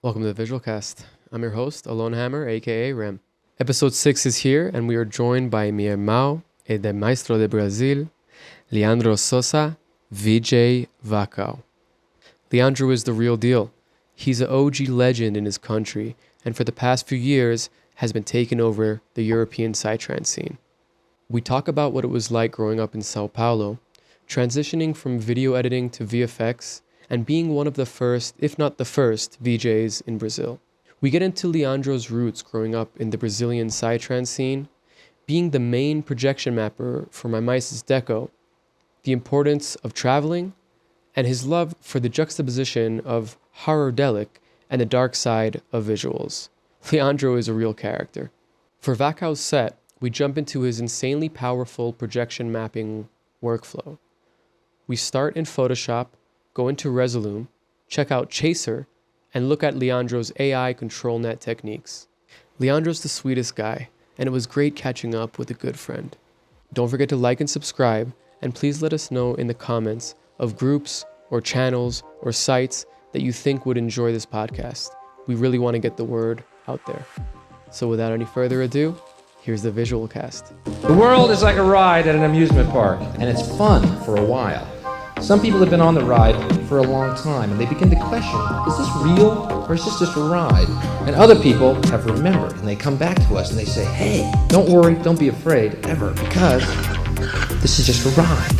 Welcome to the Visual Cast. I'm your host, Alon Hammer, aka Rem. Episode 6 is here, and we are joined by mi irmão e de Maestro de Brazil, Leandro Sousa, VJ Vacao. Leandro is the real deal. He's an OG legend in his country, and for the past few years has been taking over the European Psytrance scene. We talk about what it was like growing up in Sao Paolo, transitioning from video editing to VFX, and being one of the first, if not the first, VJs in Brazil. We get into Leandro's roots growing up in the Brazilian Psytrance scene, being the main projection mapper for Mimesis Stages, the importance of traveling, and his love for the juxtaposition of horror-delic and the dark side of visuals. Leandro is a real character. For Vacao's set, we jump into his insanely powerful projection mapping workflow. We start in Photoshop, go into Resolume, check out Chaser, and look at Leandro's AI control net techniques. Leandro's the sweetest guy, and it was great catching up with a good friend. Don't forget to like and subscribe, and please let us know in the comments of groups or channels or sites that you think would enjoy this podcast. We really want to get the word out there. So without any further ado, here's the Visual Cast. The world is like a ride at an amusement park, and it's fun for a while. Some people have been on the ride for a long time, and they begin to question, is this real, or is this just a ride? And other people have remembered, and they come back to us and they say, hey, don't worry, don't be afraid, ever, because this is just a ride.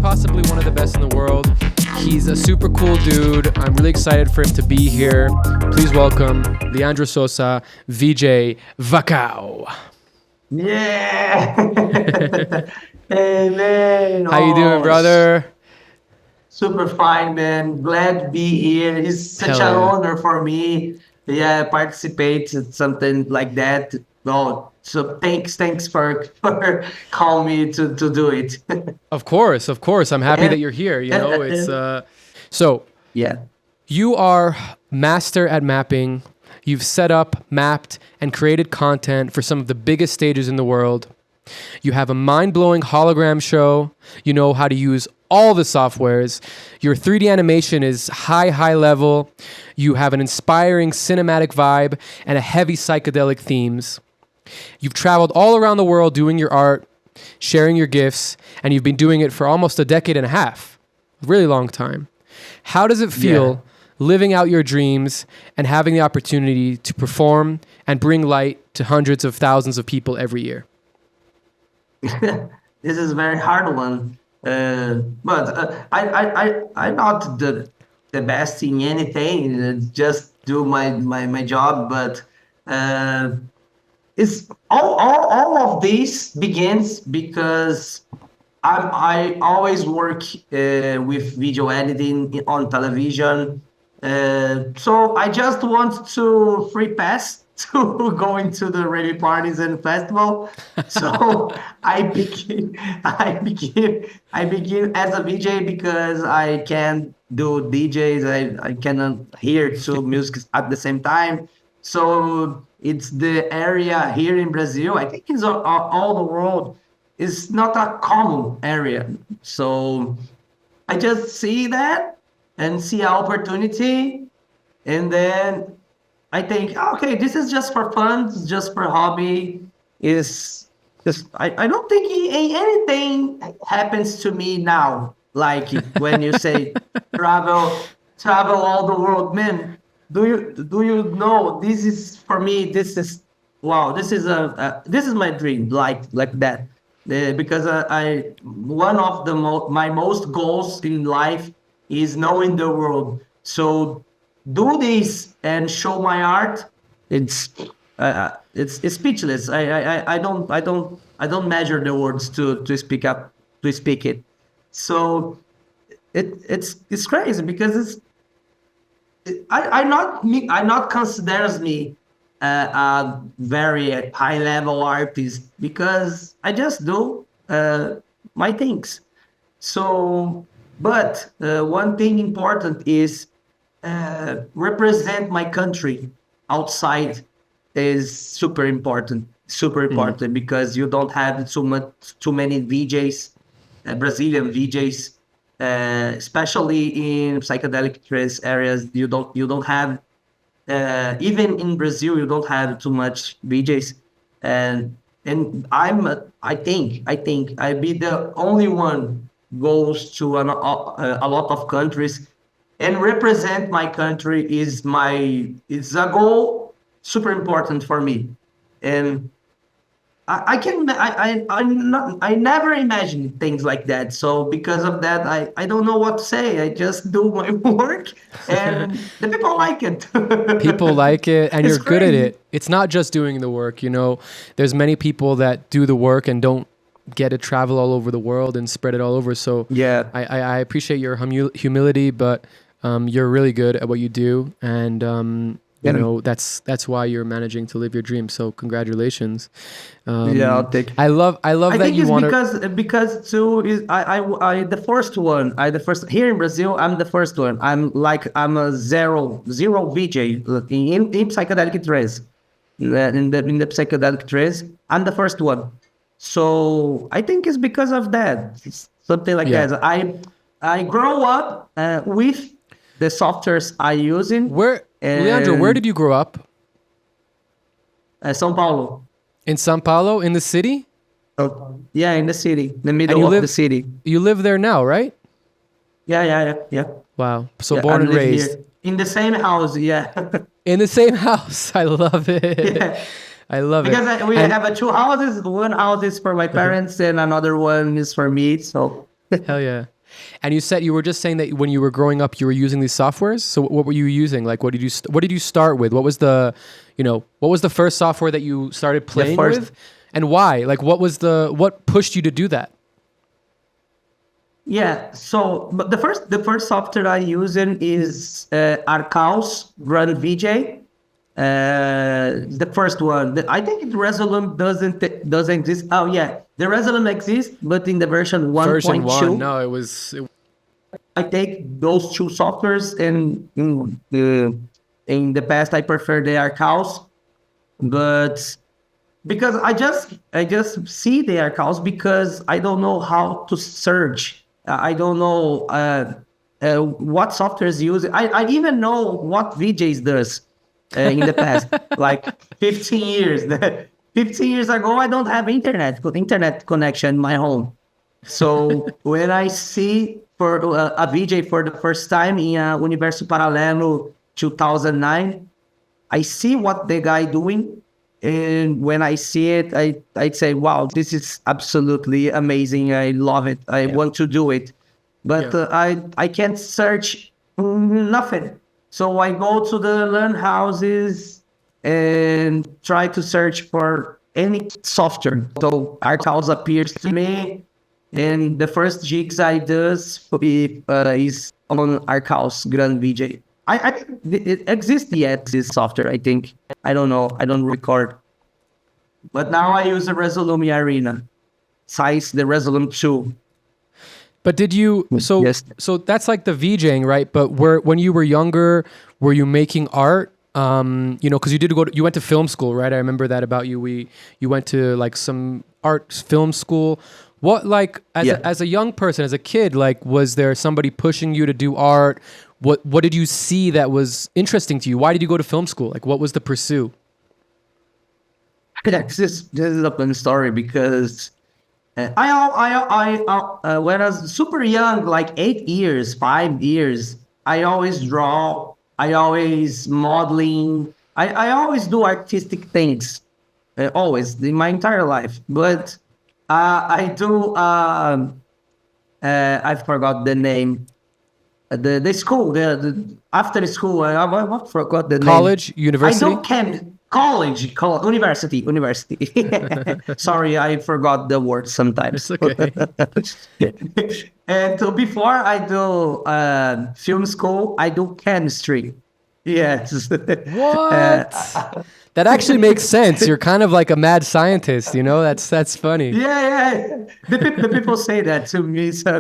Possibly one of the best in the world. He's a super cool dude. I'm really excited for him to be here. Please welcome Leandro Sousa, VJ Vacao. Yeah! Hey, man. How you doing, brother? Super fine, man. Glad to be here. It's such Hell an yeah. honor for me. Yeah, participate in something like that. Oh, so thanks for calling me to do it. Of course. I'm happy that you're here. So Yeah. you are master at mapping. You've set up, mapped, and created content for some of the biggest stages in the world. You have a mind-blowing hologram show. You know how to use all the softwares. Your 3D animation is high level. You have an inspiring cinematic vibe and a heavy psychedelic themes. You've traveled all around the world doing your art, sharing your gifts, and you've been doing it for almost a decade and a half. A really long time. How does it feel living out your dreams and having the opportunity to perform and bring light to hundreds of thousands of people every year? This is a very hard one. I'm not the best in anything. Just do my job. But it's all of this begins because I always work with video editing on television. So I just want to free pass to going to the radio parties and festival. So I begin as a VJ because I can do DJs. I can hear two music at the same time. So it's the area here in Brazil. I think it's all the world. It's not a common area. So I just see that and see an opportunity, and then I think, okay, this is just for fun, it's just for hobby. Is just I don't think anything happens to me now. Like when you say travel all the world, man. Do you know this is for me? This is wow. This is my dream. Like that. Because I one of my most goals in life is knowing the world. So do this and show my art. It's speechless. I don't measure the words to speak it. So it's crazy because I not considers me a very high level artist because I just do my things. So, but one thing important is represent my country outside is super important because you don't have too many VJs, Brazilian VJs, especially in psychedelic trance areas. You don't have even in Brazil, you don't have too much VJs, and I think I be the only one goes to a lot of countries and represent my country is a goal super important for me, and I never imagined things like that. So because of that, I don't know what to say. I just do my work, and the people like it. People like it, and It's you're good at crazy. it. It's not just doing the work, you know. There's many people that do the work and don't get to travel all over the world and spread it all over. So Yeah. I appreciate your humility, but you're really good at what you do, and you Yeah. know that's why you're managing to live your dream. So congratulations. Yeah, I'll take. I love I that think you it's want to. because too is I the first one. I the first here in Brazil. I'm the first one. I'm a zero VJ in psychedelic trance. In the psychedelic trance, I'm the first one. So I think it's because of that. It's something like Yeah. that. I grow up with the softwares I using Where, Leandro? Where did and you grow up? São Paulo. In Sao Paulo, in the city, So, yeah, in the city, the and middle of the city. you live there now, right? Yeah. Wow. So Yeah, I born and live raised here in the same house. Yeah, in the same house. I love it. yeah. I love it. Because we And have two houses. One house is for my parents, and another one is for me. So hell yeah. And you said you were just saying that when you were growing up, you were using these softwares. So what were you using? Like, what did you start with? What was the, you know, what was the first software that you started playing first- with, and why? Like, what pushed you to do that? yeah. So, but the first software I using is Arcaus Run VJ. The first one. I think the Resolume doesn't exist. Oh yeah, the Resolume exists, but in the version Version 1.2. one? No, it was. I take those two softwares, and in the past I prefer the Arcaus, but because I just see the Arcaus because I don't know how to search. I don't know what software is used. I even know what VJs does in the past, like 15 years. 15 years ago, I don't have internet connection in my home. So when I see for a VJ for the first time in Universo Paralelo 2009, I see what the guy doing, and when I see it, I'd say, "Wow, this is absolutely amazing! I love it. I want to do it." But Yeah. I can't search nothing. So I go to the learn houses and try to search for any software. So Arthouse appears to me, and the first gigs I does is on Arcaus Grand VJ. I think it exists yet, this software, I think. I don't know. I don't record. But now I use the Resolume Arena. Size the Resolume 2. But did you? So Yes. so that's like the VJing, right? But when you were younger, were you making art? You know, because you went to film school, right? I remember that about you. You went to like some art film school. What, like, as a young person, as a kid, like, was there somebody pushing you to do art? What did you see that was interesting to you? Why did you go to film school? Like, what was the pursuit? This is a fun story because when I was super young, like 8 years, 5 years, I always draw. I always modeling. I always do artistic things, always in my entire life. But I do. I forgot the name. The school, the after school. I forgot the name. College, university? I don't can college, university. Sorry, I forgot the word sometimes. It's okay. And so before I do film school, I do chemistry. Yes. What? That actually makes sense. You're kind of like a mad scientist, you know? That's funny. Yeah. The people say that to me. So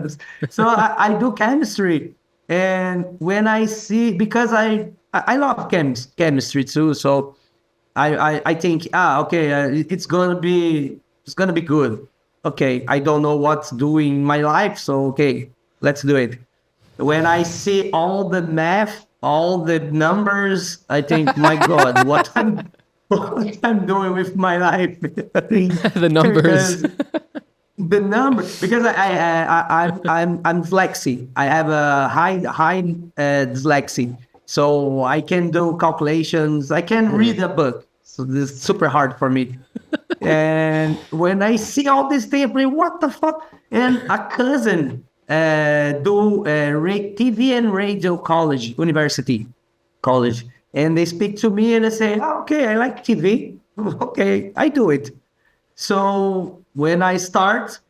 I do chemistry, and when I see, because I love chemistry too. So I think, okay, it's gonna be good. Okay, I don't know what to do in my life, so okay, let's do it. When I see all the math, all the numbers, I think, my God, what I'm doing with my life. The numbers. Because the number, because I'm dyslexy. I have a high dyslexy, so I can do calculations. I can read a book, so this is super hard for me. And when I see all this thing, I'm like, what the fuck? And a cousin do TV and radio college, and they speak to me and they say, okay, I like TV. Okay, I do it. So when I start,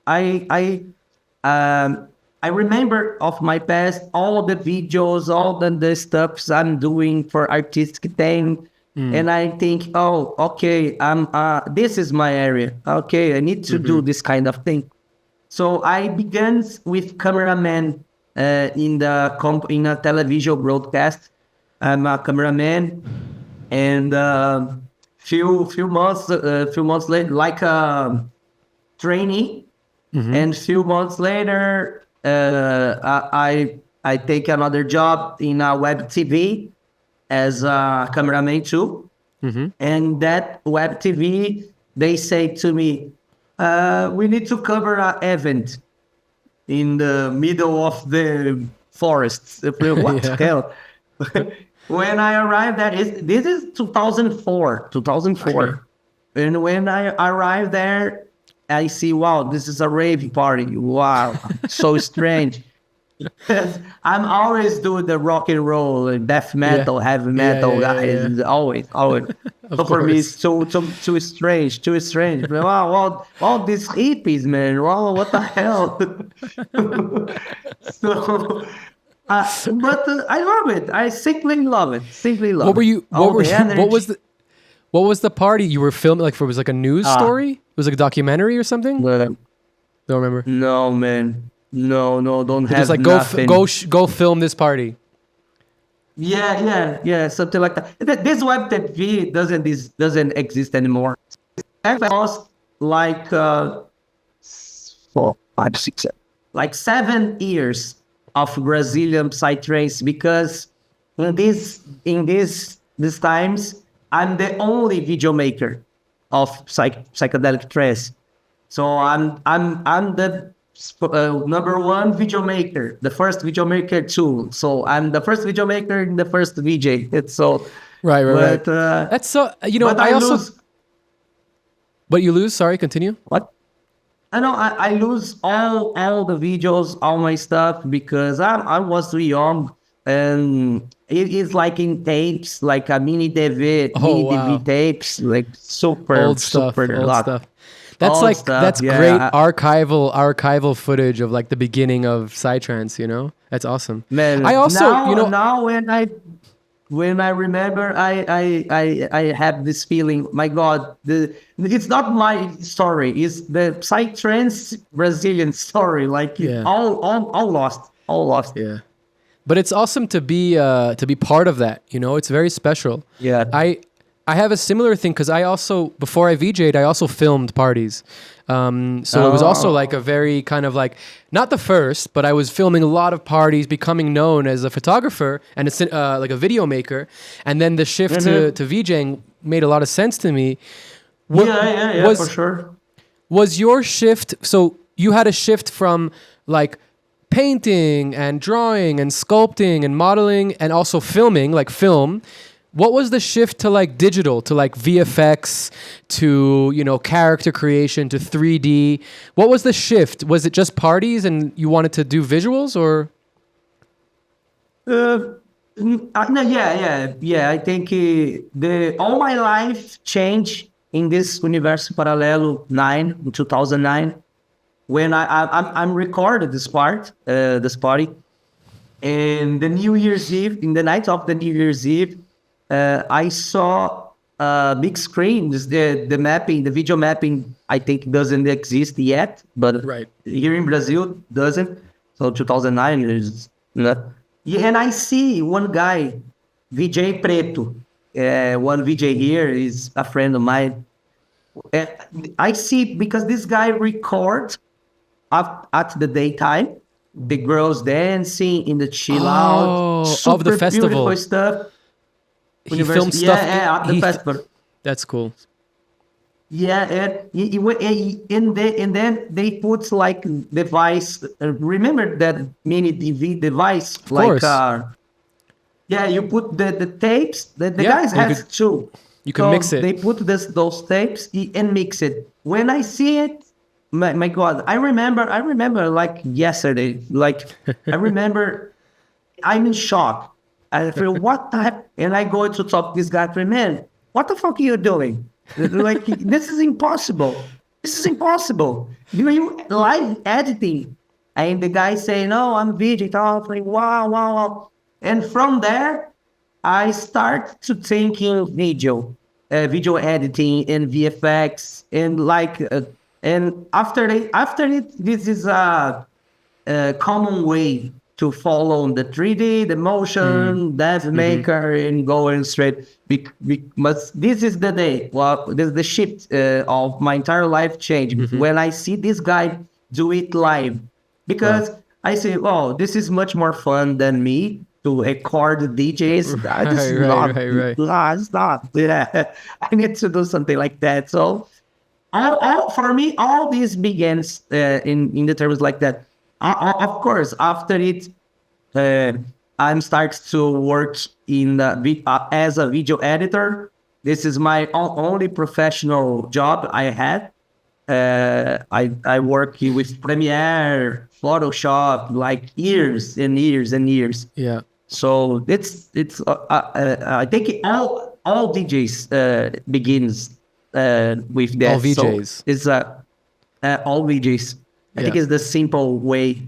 I I I remember of my past, all the videos, all the stuffs I'm doing for artistic thing. And I think, oh, okay, this is my area. Okay, I need to do this kind of thing. So I began with cameraman in a television broadcast. I'm a cameraman, and few months later, like a trainee, and few months later, I take another job in a web TV as a cameraman too. And that web TV, they say to me, we need to cover an event in the middle of the forests. What the hell? When I arrived there, this is 2004. Okay. And when I arrived there, I see, wow, this is a rave party. Wow, so strange. I'm always doing the rock and roll and death metal, heavy metal guys. Always. So for me, it's too strange, too strange. Wow, all these hippies, man. Wow, what the hell? So, but I love it. I simply love it. What were you? All What were the you? energy. What was the party you were filming? Like, for it was like a news story? It was like a documentary or something? Don't remember. No, man. No, don't They're have just like nothing. go film this party. Yeah, something like that. This web TV doesn't exist anymore. It was like 4, 5, 6, 7, like 7 years of Brazilian Psytrance, because in these times I'm the only video maker of psychedelic trance. So I'm the number one video maker, the first video maker too. So I'm the first video maker and the first VJ. It's so Right. but That's so. but I I also. lose But you lose. Sorry. Continue. what? I know I lose all the videos, all my stuff, because I was too young, and it is like in tapes, like a mini DV, Oh, mini wow. DV tapes, like super Old stuff. super Old lot. stuff. That's Old like stuff, that's yeah. great archival footage of like the beginning of Psytrance. You know, that's awesome. Man, I also now when I remember, I have this feeling. My God, it's not my story. It's the Psytrance Brazilian story. Like Yeah. all lost. Yeah. But it's awesome to be part of that. You know, it's very special. Yeah. I have a similar thing because I also, before I VJ'd, I also filmed parties. So it was also like a very kind of like, not the first, but I was filming a lot of parties, becoming known as a photographer and like a video maker. And then the shift to VJing made a lot of sense to me. Yeah, for sure. Was your shift, so you had a shift from like painting and drawing and sculpting and modeling and also filming, like film. What was the shift to like digital, to like VFX, to, character creation, to 3D? What was the shift? Was it just parties and you wanted to do visuals, or? No, yeah. I think all my life changed in this Universo Paralelo 9 in 2009, when I'm recorded this party, And the New Year's Eve, in the night of the New Year's Eve, I saw big screens. The mapping, the video mapping, I think doesn't exist yet, but Right. here in Brazil doesn't. So 2009 is not. Yeah, and I see one guy, VJ Preto. One VJ here is a friend of mine. Uh, I see because this guy records at the daytime, the girls dancing in the chill out, Oh, of the festival. beautiful stuff. He filmed stuff. At the festival. That's cool. Yeah, and then they put like device. Remember that mini DV device? Of course. Yeah, you put the tapes. The Yeah, guys has two. You can mix it. They put those tapes and mix it. When I see it, my God, I remember like yesterday. Like I remember, I'm in shock. I feel what the heck? And I go to talk to this guy. Man, what the fuck are you doing? Like this is impossible. This is impossible. You live editing, and the guy say, "No, I'm digital." Like wow. And from there, I start to thinking video editing and VFX, and and after it, this is a common way to follow the 3D, the motion, dev maker, and going straight. But this is the day. Well, this is the shift of my entire life change when I see this guy do it live, because I say, "Oh, this is much more fun than me to record the DJs." This is not. No, it's not. Yeah. I need to do something like that. So, for me, all this begins in the terms like that. Of course, after it, I'm start to work in as a video editor. This is my only professional job I had. I work with Premiere, Photoshop, like years and years and years. Yeah. So it's I think all DJs begins with that. All VJs. So it's all VJs. I think it's the simple way.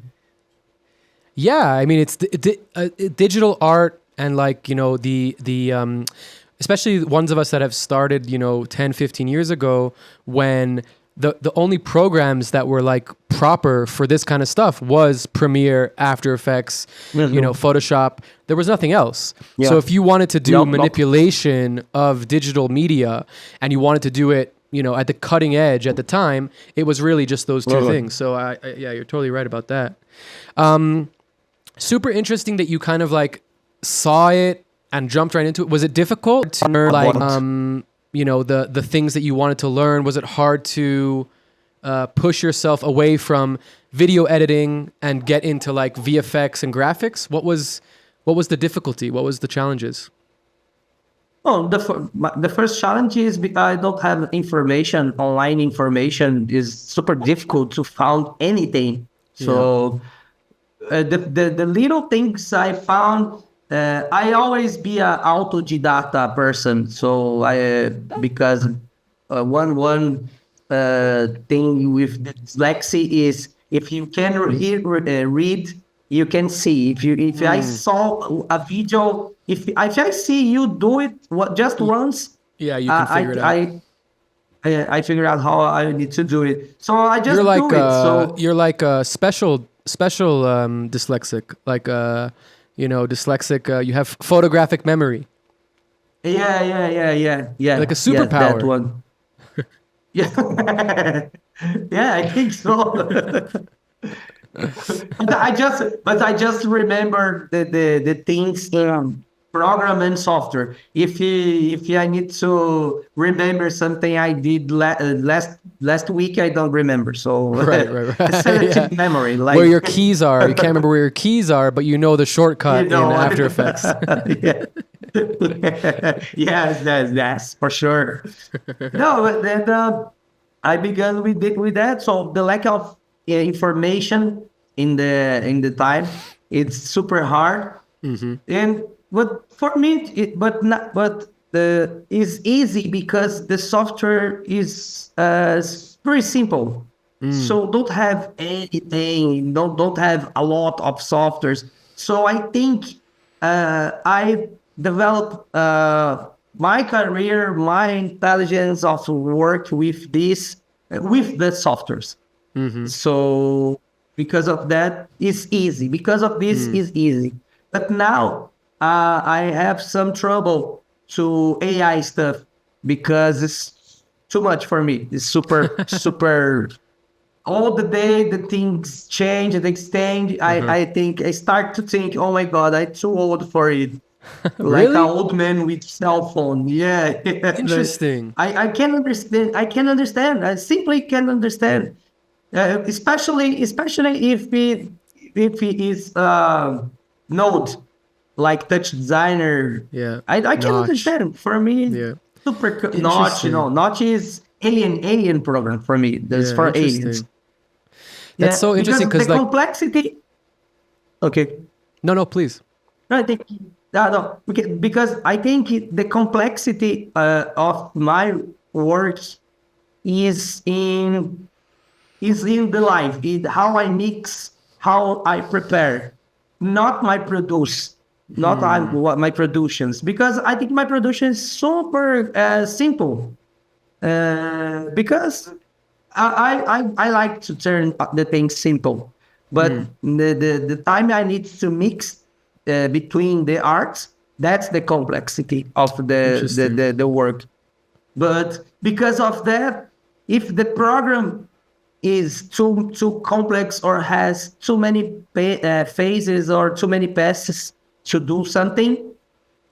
Yeah, I mean it's digital art, and like, you know, the especially the ones of us that have started, you know, 10, 15 years ago, when the only programs that were like proper for this kind of stuff was Premiere, After Effects, you know, Photoshop. There was nothing else. Yeah. So if you wanted to do manipulation of digital media and you wanted to do it, you know, at the cutting edge at the time, it was really just those two things. So yeah, you're totally right about that. Super interesting that you kind of like saw it and jumped right into it. Was it difficult to learn, like, you know, the things that you wanted to learn? Was it hard to push yourself away from video editing and get into like VFX and graphics? What was the difficulty? What was the challenges? Oh, the first challenge is because I don't have information. Online information is super difficult to find anything. So the little things I found, I always be an autodidacta person. So because one thing with dyslexia is if you can read, you can see. If I saw a video, if I see you do it just once, yeah, you can figure it out. I figure out how I need to do it. So I just you're like do it. So you're like a special dyslexic, like you know, dyslexic. You have photographic memory. Yeah. Like a superpower. That one. Yeah, yeah, I think so. But I just remember the things, program and software. If I need to remember something I did last week, I don't remember. So right. selective memory, like where your keys are. You can't remember where your keys are, but you know the shortcut in After Effects. Yeah. Yes, that's for sure. No, but then I began with that. So the lack of information in the time, it's super hard. And but for me, is easy because the software is pretty simple. So don't have anything. Don't have a lot of softwares. So I think I developed my career, my intelligence of work with this, with the softwares. So because of that, it's easy. Because of this, it's easy. But now I have some trouble to AI stuff because it's too much for me. It's super. All the day, the things change and extend. I think I start to think, oh my God, I'm too old for it. Like an Really? old man with cell phone. Yeah. Interesting. I can understand. I can understand. I simply can understand. Especially if it is Node, like touch designer. Yeah. I can Notch. understand. For me, Yeah. Notch. Interesting. Notch is alien program for me. That's Yeah. for aliens. Interesting. That's Yeah, so because interesting the because, like, complexity. Okay. no, please. No, I think no, because I think the complexity of my work is in the life, in how I mix, how I prepare, not my produce, not what my productions. Because I think my production is super simple. Because I like to turn the things simple, but the time I need to mix between the arts, that's the complexity of Interesting. the work. But because of that, if the program is too complex or has too many phases or too many passes to do something,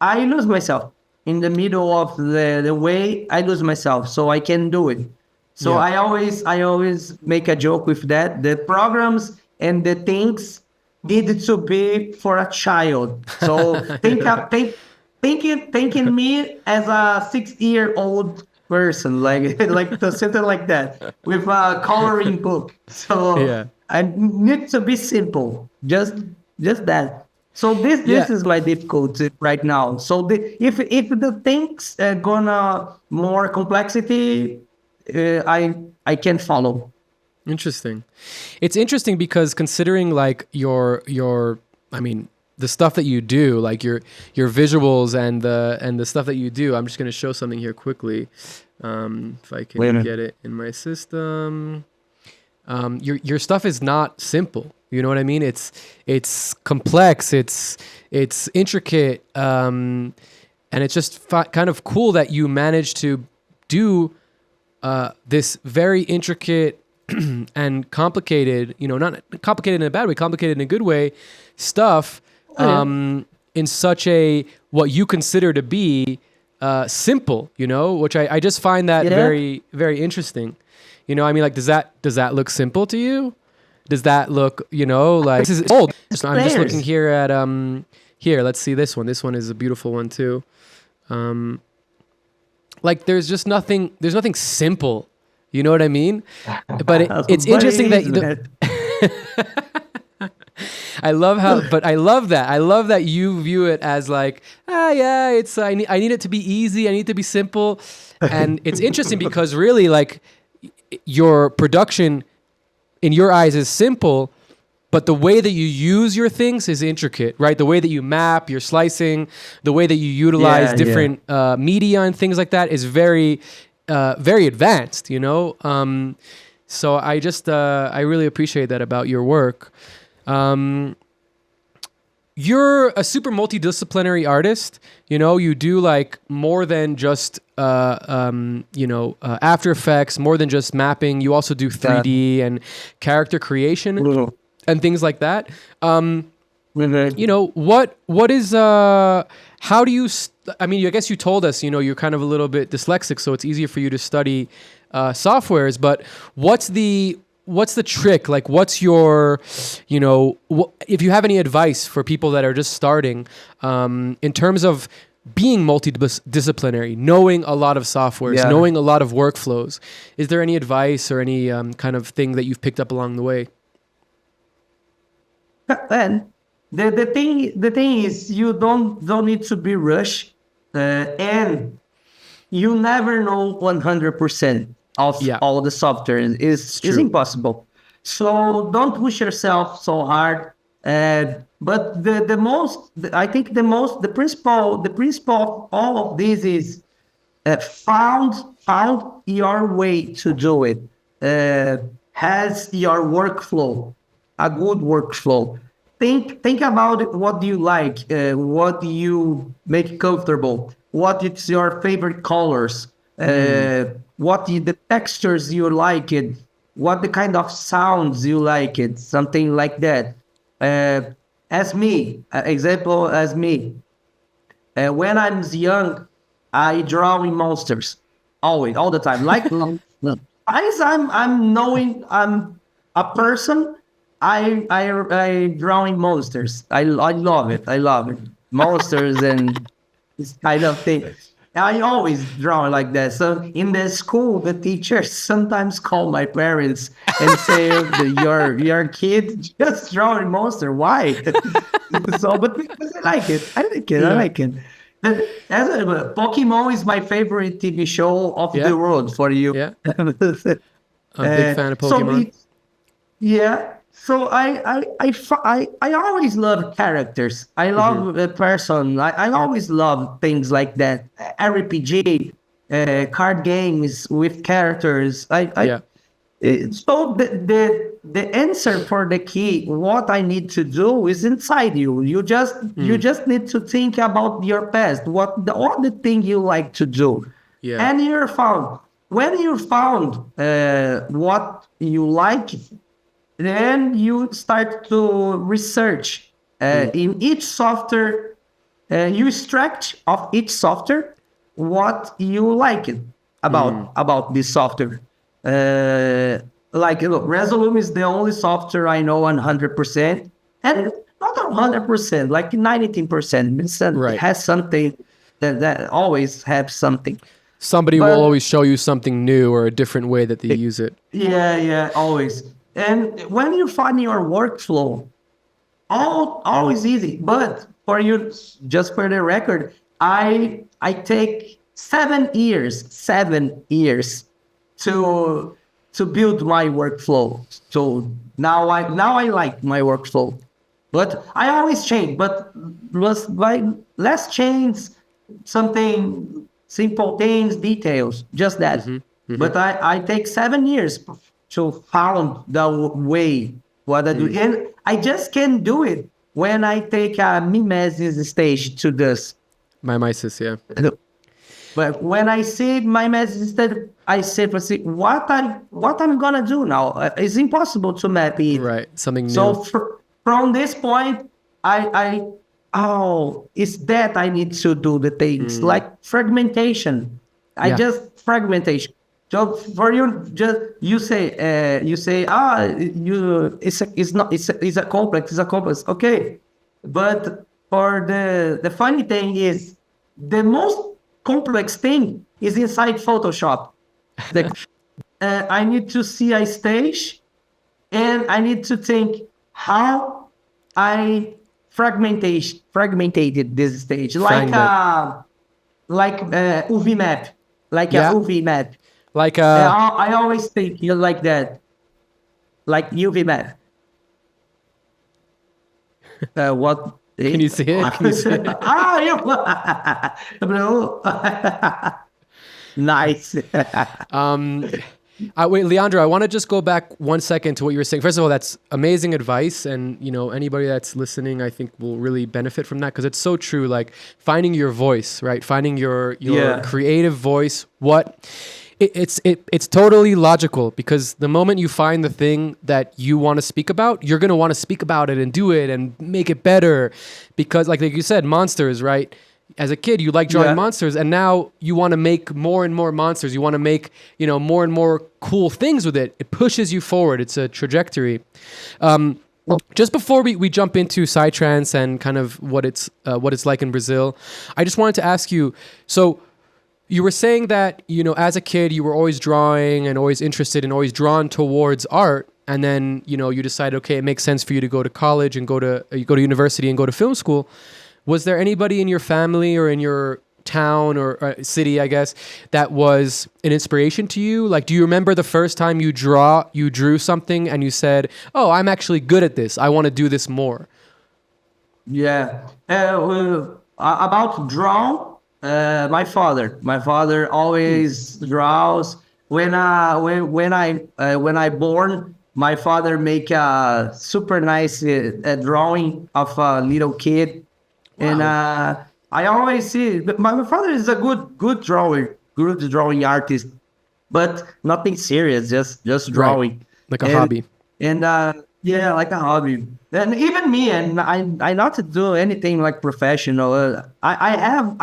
I lose myself in the middle of the way. I lose myself, so I can do it. So Yeah. I always make a joke with that. The programs and the things needed to be for a child. So thinking me as a 6-year-old person, like like something like that, with a coloring book. So Yeah. I need to be simple, just that. So this Yeah. this is my difficulty right now. So if the things gonna more complexity, I can follow. Interesting. It's interesting because considering, like, I mean, the stuff that you do, like your visuals and the stuff that you do. I'm just going to show something here quickly. If I Wait a can minute. get it in my system. Your stuff is not simple. You know what I mean? It's complex. It's intricate. And it's just kind of cool that you managed to do this very intricate and complicated, not complicated in a bad way, complicated in a good way, stuff in such a, what you consider to be simple, which I just find that Yeah. very, very interesting. I mean, like, does that look simple to you? Does that look, like, this is old. So I'm just looking Players. here at, here, let's see this one. This one is a beautiful one too. Like, there's nothing simple. You know what I mean? But it's But it interesting that is, man. I love how, but I love that you view it as like, yeah, it's, I need it to be easy. I need it to be simple. And it's interesting because really, like, your production in your eyes is simple, but the way that you use your things is intricate, right? The way that you map, your slicing, the way that you utilize Yeah, different media and things like that is very, very advanced, So I just, I really appreciate that about your work. You're a super multidisciplinary artist. You do, like, more than just, After Effects, more than just mapping. You also do 3D and character creation and things like that. What is, how do you, I mean, I guess you told us, you're kind of a little bit dyslexic, so it's easier for you to study softwares, but what's the trick? Like, what's your, if you have any advice for people that are just starting, in terms of being multidisciplinary, knowing a lot of softwares, Yeah. knowing a lot of workflows, is there any advice or any kind of thing that you've picked up along the way? And the thing is, you don't need to be rushed, and you never know 100% of Yeah. all the software. Is true. impossible. So don't push yourself so hard. But the most, I think the principle of all of this is found your way to do it. Has your workflow, a good workflow. Think about it, what do you like, what do you make comfortable, what is your favorite colors, the textures you like it, what the kind of sounds you like it, something like that. uh, as me, example, as me, when I'm young, I draw in monsters, always, all the time. Like, as I'm knowing I'm a person, I draw in monsters. I love it. I love it. Monsters and this kind of thing. I always draw like that. So in the school, the teachers sometimes call my parents and say, "Your kid just drawing monster. Why?" So, but because I like it, I like it. I Yeah. like it. Pokemon is my favorite TV show of Yeah. the world for you. Yeah. I'm a big fan of So Pokemon. yeah. So I always love characters. I love the person. I always love things like that. RPG, card games with characters. Yeah. So the answer for the key, what I need to do, is inside you. You just need to think about your past, all the thing you like to do, Yeah. and you're found. When you found what you like, then you start to research in each software. You extract of each software what you like it about this software. Like, look, Resolume is the only software I know 100%, and not 100%, like 19%. Right. It has something that always have something. Somebody But will always show you something new or a different way that they use it. yeah, always. And when you find your workflow, always easy. But for you, just for the record, I take 7 years to build my workflow. So now I like my workflow, but I always change. But let's change something, simple things, details, just that. But I take 7 years to found the way what I do, and I just can do it when I take a Mimesis stage to this. Mimesis, yeah. But when I see my message, I say, what I'm gonna do now? It's impossible to map it. Right. Something new. So from this point, it's that I need to do the things like fragmentation. Yeah. Fragmentation. So for you, it's a complex. Okay, but for the funny thing is, the most complex thing is inside Photoshop. I need to see a stage, and I need to think how I fragmented this stage, Fragment. like UV map, like Yeah. a UV map. Like I always think like that, like UV map. What? Can you see it? Can you see it? Bro. Nice. Wait, Leandro, I want to just go back 1 second to what you were saying. First of all, that's amazing advice. And, anybody that's listening, I think will really benefit from that because it's so true. Like finding your voice, right? Finding your creative voice. It's totally logical because the moment you find the thing that you want to speak about, you're going to want to speak about it and do it and make it better because like you said, monsters, right? As a kid, you like drawing monsters, and now you want to make more and more monsters. You want to make, more and more cool things with it. It pushes you forward. It's a trajectory. Just before we jump into Psytrance and kind of what it's like in Brazil, I just wanted to ask you, so you were saying that, as a kid, you were always drawing and always interested and always drawn towards art. And then, you decided, okay, it makes sense for you to go to college and go to university and go to film school. Was there anybody in your family or in your town or city, I guess, that was an inspiration to you? Like, do you remember the first time you drew something and you said, "Oh, I'm actually good at this. I want to do this more"? Yeah. About draw, my father always draws. When I born, my father make a super nice drawing of a little kid, and I always see. But my father is a good drawer, good drawing artist, but nothing serious, just drawing, Like a hobby. and yeah, like a hobby. And even me, and I not to do anything like professional. I have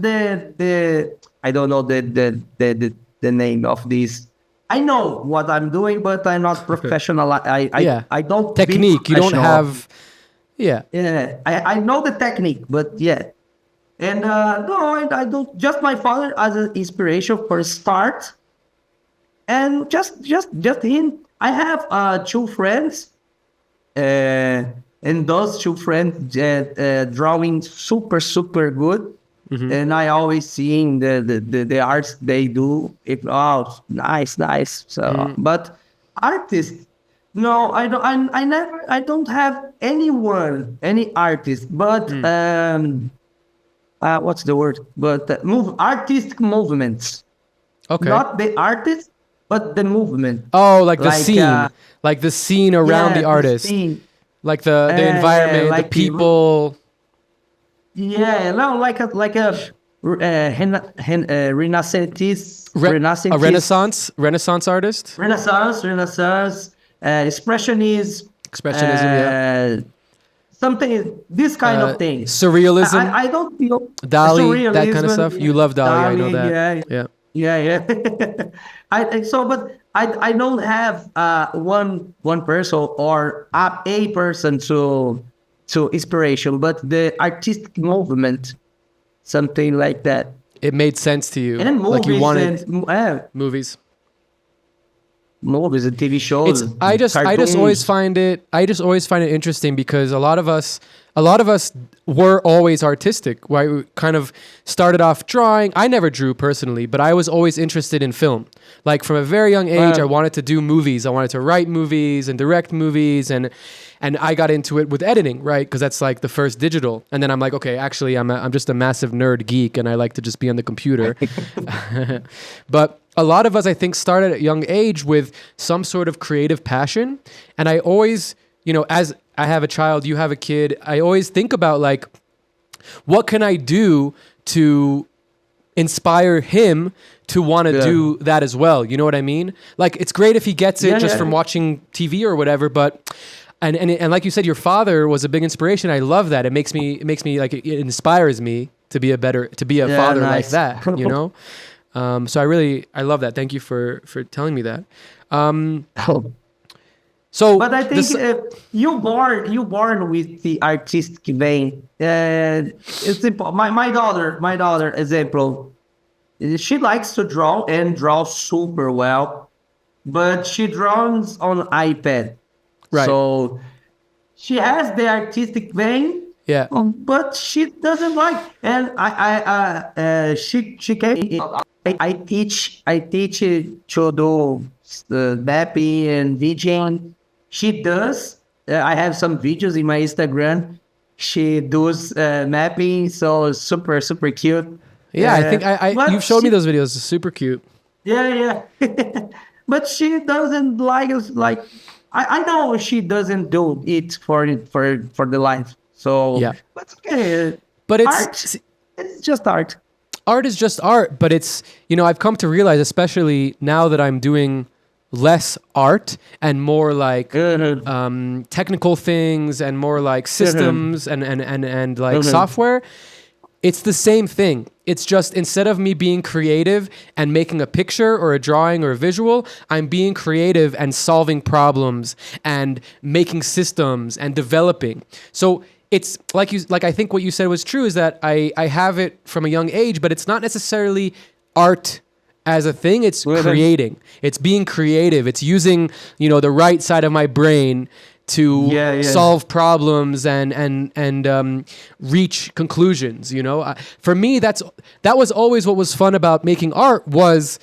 the I don't know the name of this. I know what I'm doing, but I'm not professional. I don't be technique. You don't professional. have. Yeah. Yeah, I know the technique, but yeah. And no, I don't. Just my father as an inspiration for a start, and just him. I have two friends, and those two friends drawing super good. And I always seeing the arts they do. Nice. So, but artists, no, I don't. I never. I don't have any artist. But what's the word? But artistic movements. Okay. Not the artist, but the movement. Oh, like the scene, like the scene around the artist, like the environment, like the people. Yeah, no, like a Renaissance A Renaissance artist. Renaissance, expressionism, Expressionism, something, this kind of thing. Surrealism. I don't feel Dali, that kind of surrealism, stuff. You love Dali, I know that. Yeah. I think so, but I don't have one person or a person to inspiration, but the artistic movement, something like that. It made sense to you. And movies, like you wanted and, movies. Movies and TV shows. I just cartoons. always find it interesting because a lot of us were always artistic. Right? We kind of started off drawing. I never drew personally, but I was always interested in film. Like from a very young age, I wanted to do movies. I wanted to write movies and direct movies, and I got into it with editing, right? Because that's like the first digital. And then I'm like, okay, actually, I'm just a massive nerd geek, and I like to just be on the computer. But a lot of us, I think, started at a young age with some sort of creative passion. And I always, as I have a child, you have a kid, I always think about like, what can I do to inspire him to want to do that as well? You know what I mean? Like, it's great if he gets it from watching TV or whatever, but and like you said, your father was a big inspiration. I love that. It makes me like, it inspires me to be a father like that, So I love that. Thank you for telling me that. So, but I think you born with the artistic vein. It's simple. My daughter, example, she likes to draw and draw super well, but she draws on iPad. Right. So she has the artistic vein. Yeah. But she doesn't like, and she came. I teach to do mapping and VJing. She does. I have some videos in my Instagram. She does mapping, so super cute. Yeah, I think you've showed me those videos. It's super cute. Yeah. But she doesn't like us. Like I know she doesn't do it for the life. So yeah, but okay. But it's just art. Art is just art, but it's, I've come to realize, especially now that I'm doing less art and more like technical things and more like systems and like software, it's the same thing. It's just, instead of me being creative and making a picture or a drawing or a visual, I'm being creative and solving problems and making systems and developing. So it's like I think what you said was true, is that I have it from a young age, but it's not necessarily art as a thing. It's creating. It's being creative. It's using, the right side of my brain to Yeah. solve problems and reach conclusions. You know, for me, that was always what was fun about making art, was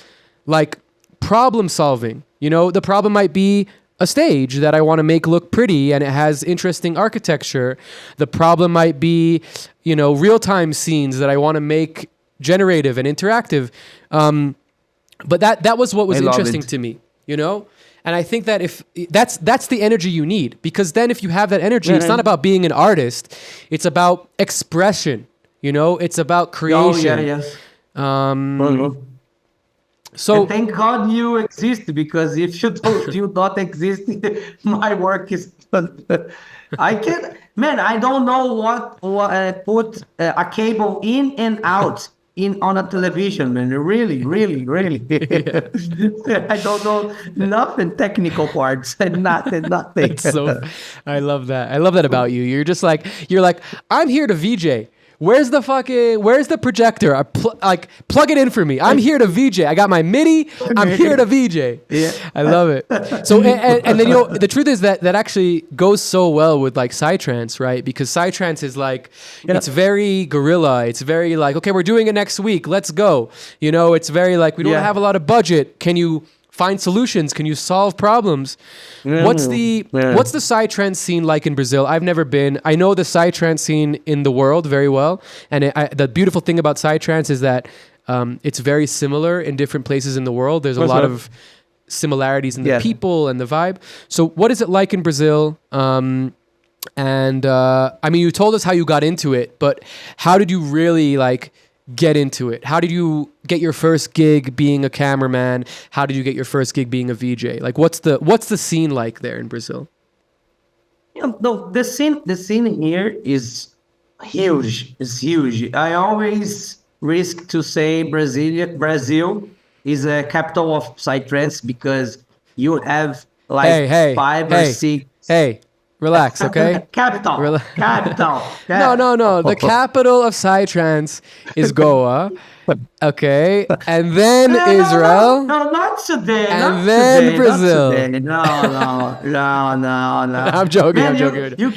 like problem solving. You know, the problem might be a stage that I want to make look pretty and it has interesting architecture. The problem might be, you know, real-time scenes that I want to make generative and interactive. But that was what was interesting to me, you know? And I think that if that's the energy you need, because then if you have that energy, it's not about being an artist, it's about expression, you know? It's about creation. So and thank God you exist, because if you don't exist, my work is. I can, man. I don't know what put a cable in and out on a television, man. Really. I don't know nothing technical parts and nothing. so I love that. I love that about you. You're like, I'm here to VJ. Where's the projector? Plug it in for me. I'm here to VJ. I got my MIDI. I'm here to VJ. Yeah. I love it. So, and then, you know, the truth is that actually goes so well with like Psytrance, right? Because Psytrance is like, it's very guerrilla. It's very like, okay, we're doing it next week. Let's go. You know, it's very like, we don't have a lot of budget. Can you find solutions? Can you solve problems? What's the Psytrance scene like in Brazil? I've never been. I know the Psytrance scene in the world very well, and the beautiful thing about Psytrance is that it's very similar in different places in the world. There's a lot of similarities in the people and the vibe. So what is it like in Brazil? I mean, you told us how you got into it, but how did you really like get into it? How did you get your first gig being a cameraman? How did you get your first gig being a VJ? Like, what's the scene like there in Brazil? No, the scene here is huge. It's huge. I always risk to say Brazil is a capital of Psytrance, because you have like five or six. Hey, relax, okay? Capital. No. The capital of Psytrance is Goa. Okay, and then Israel. No, not today. And then today, Brazil. No. I'm joking. Man, I'm joking. You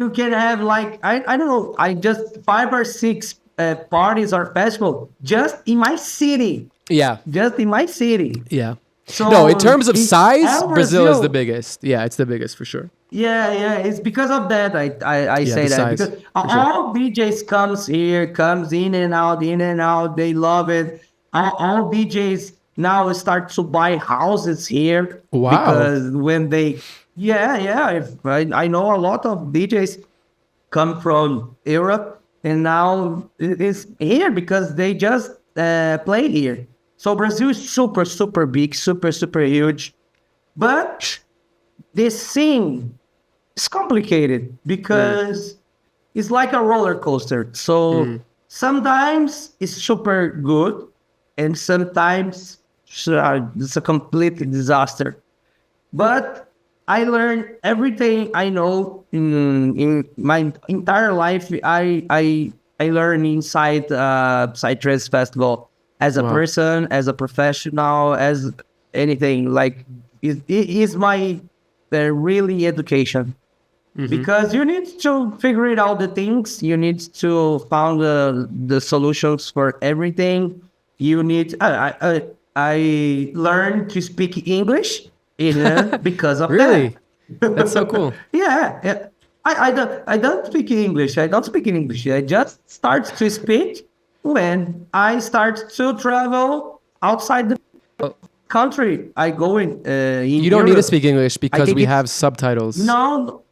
can have like I don't know. I just 5 or 6 parties or festivals just in my city. Yeah. Just in my city. Yeah. So no, in terms of size, Brazil is the biggest. Yeah, it's the biggest for sure. Yeah. It's because of that I say that, size, because all DJs comes in and out. They love it. All DJs now start to buy houses here. Wow. Because when they I know a lot of DJs come from Europe, and now it's here because they just play here. So Brazil is super, super big, super, super huge. But this scene is complicated because it's like a roller coaster. So sometimes it's super good, and sometimes it's a complete disaster. But I learned everything I know in my entire life. I learned inside Psytrance Festival. As a person, as a professional, as anything, like it is my really education, because you need to figure it out the things. You need to find the solutions for everything. You need. I learned to speak English because of really? That's so cool. Yeah. I don't speak English. I just start to speak when I start to travel outside the country. I go in you don't Europe. need to speak English because we have subtitles. No.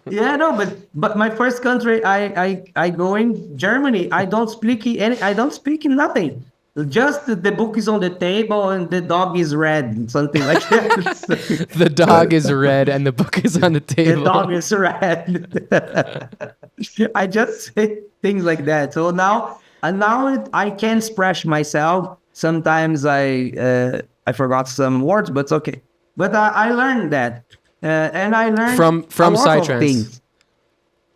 Yeah, no, but my first country, I go in Germany. I don't speak nothing. Just the book is on the table and the dog is red, something like that. The dog is red and the book is on the table. The dog is red. I just say things like that. So now I can express myself. Sometimes I forgot some words, but it's okay. But I learned that, and I learned from a lot Psytrance. of things.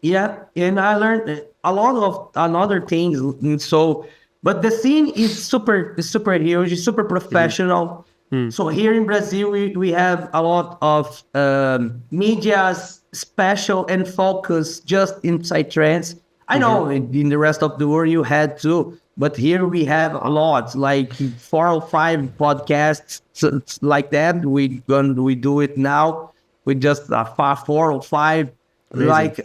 Yeah, and I learned a lot of another things. So, but the scene is super huge, super professional. So here in Brazil, we have a lot of medias special and focus just in Psytrance. I know in the rest of the world you had too, but here we have a lot, like 4 or 5 podcasts like that. We do it now with just 4 or 5, Amazing. like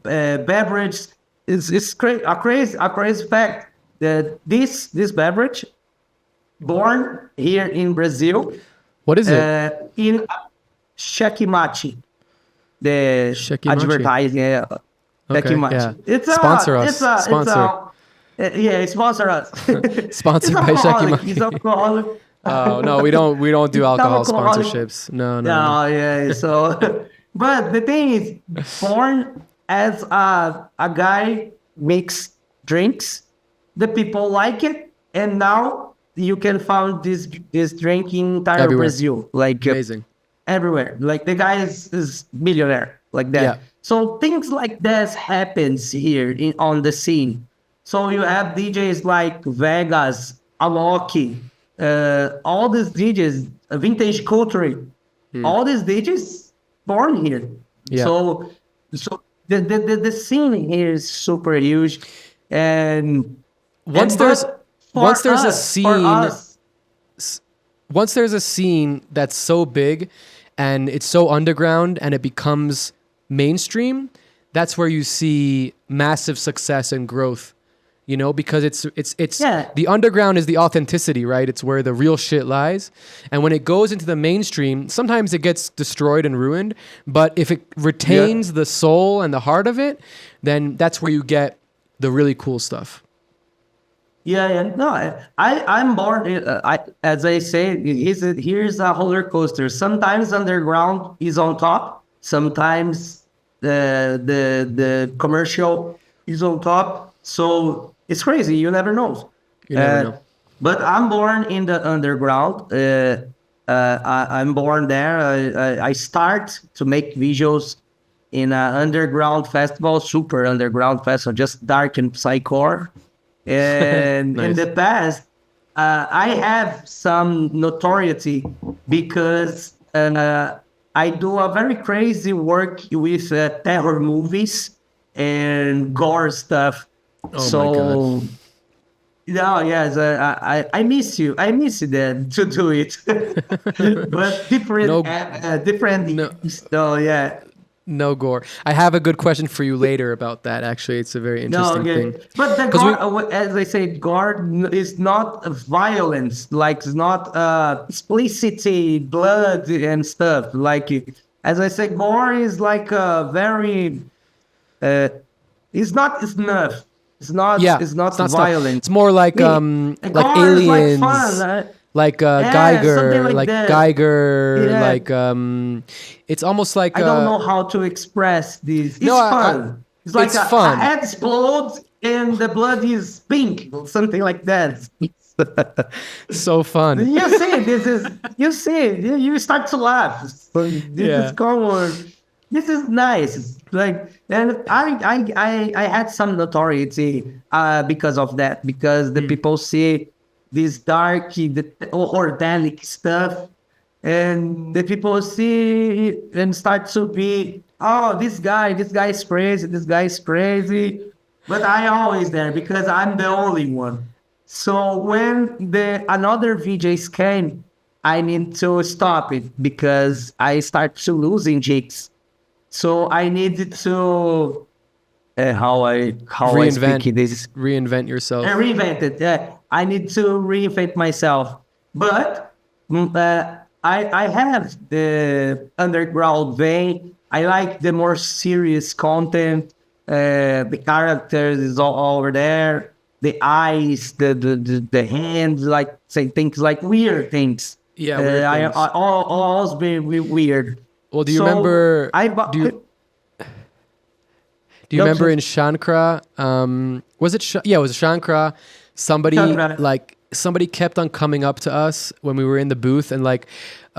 beverage. It's a crazy fact that this beverage born here in Brazil What is it? in Checkmate, the Checkmate. advertising. Okay, Checkmate. yeah. It's Sponsor us. It's a, Sponsor. yeah, sponsor us. Sponsored by alcoholic. Checkmate. It's alcoholic. Oh no, we don't do alcohol alcoholic. sponsorships. No. No, yeah. So, but the thing is, born as a guy makes drinks, the people like it, and now you can find this drink in entire Everywhere. Brazil, like Amazing. everywhere. Like the guy is millionaire, like that. Yeah. So things like this happens here on the scene. So you have DJs like Vegas, Alok, all these DJs, Vintage Culture, all these DJs born here. Yeah. So the scene here is super huge, and Once there's a scene, once there's a scene that's so big and it's so underground and it becomes mainstream, that's where you see massive success and growth. You know, because it's the underground is the authenticity, right? It's where the real shit lies. And when it goes into the mainstream, sometimes it gets destroyed and ruined. But if it retains the soul and the heart of it, then that's where you get the really cool stuff. Yeah. No, I'm born. As I say, here's a roller coaster. Sometimes underground is on top. Sometimes the commercial is on top. So it's crazy. You never know. You never know. But I'm born in the underground. I'm born there. I start to make visuals in an underground festival, super underground festival, just dark and psycore. And Nice. in the past, I have some notoriety because I do a very crazy work with terror movies and gore stuff. Oh my God. No, yes, I miss you. I miss you then to do it, but different, No- different. no. So yeah. No gore. I have a good question for you later about that. Actually, it's a very No, interesting yeah. thing. But the 'Cause gore, as I say, gore is not violence. Like it's not explicitity, blood and stuff. Like as I say, gore is like a very. It's not snuff. It's not. Yeah, It's not stuff. violent. It's more like Yeah. like Gore is aliens, like fun. like Yeah, Geiger, something like that. Geiger, Yeah. like it's almost like I don't know how to express this. It's No, fun. It's like it's a fun. head explodes and the blood is pink, something like that. so fun. You see, you start to laugh. So this Yeah. is common. This is nice. Like, and I had some notoriety because of that, because the people see this dark, the organic stuff, and the people see and start to be, oh, this guy is crazy, this guy is crazy. But I always there because I'm the only one. So when another VJs came, I need to stop it because I start to losing jigs. So I needed to how I speak this. Reinvent yourself. Reinvent it. Yeah, I need to reinvent myself. But I have the underground vein. I like the more serious content. The characters is all over there. The eyes, the hands, like say things like weird things. Yeah, weird things. I always be weird. Well, do you So, remember? I- do you No, remember in just- Shankra? Was it? Yeah, it was Shankra. Somebody Shankra. like somebody kept on coming up to us when we were in the booth and like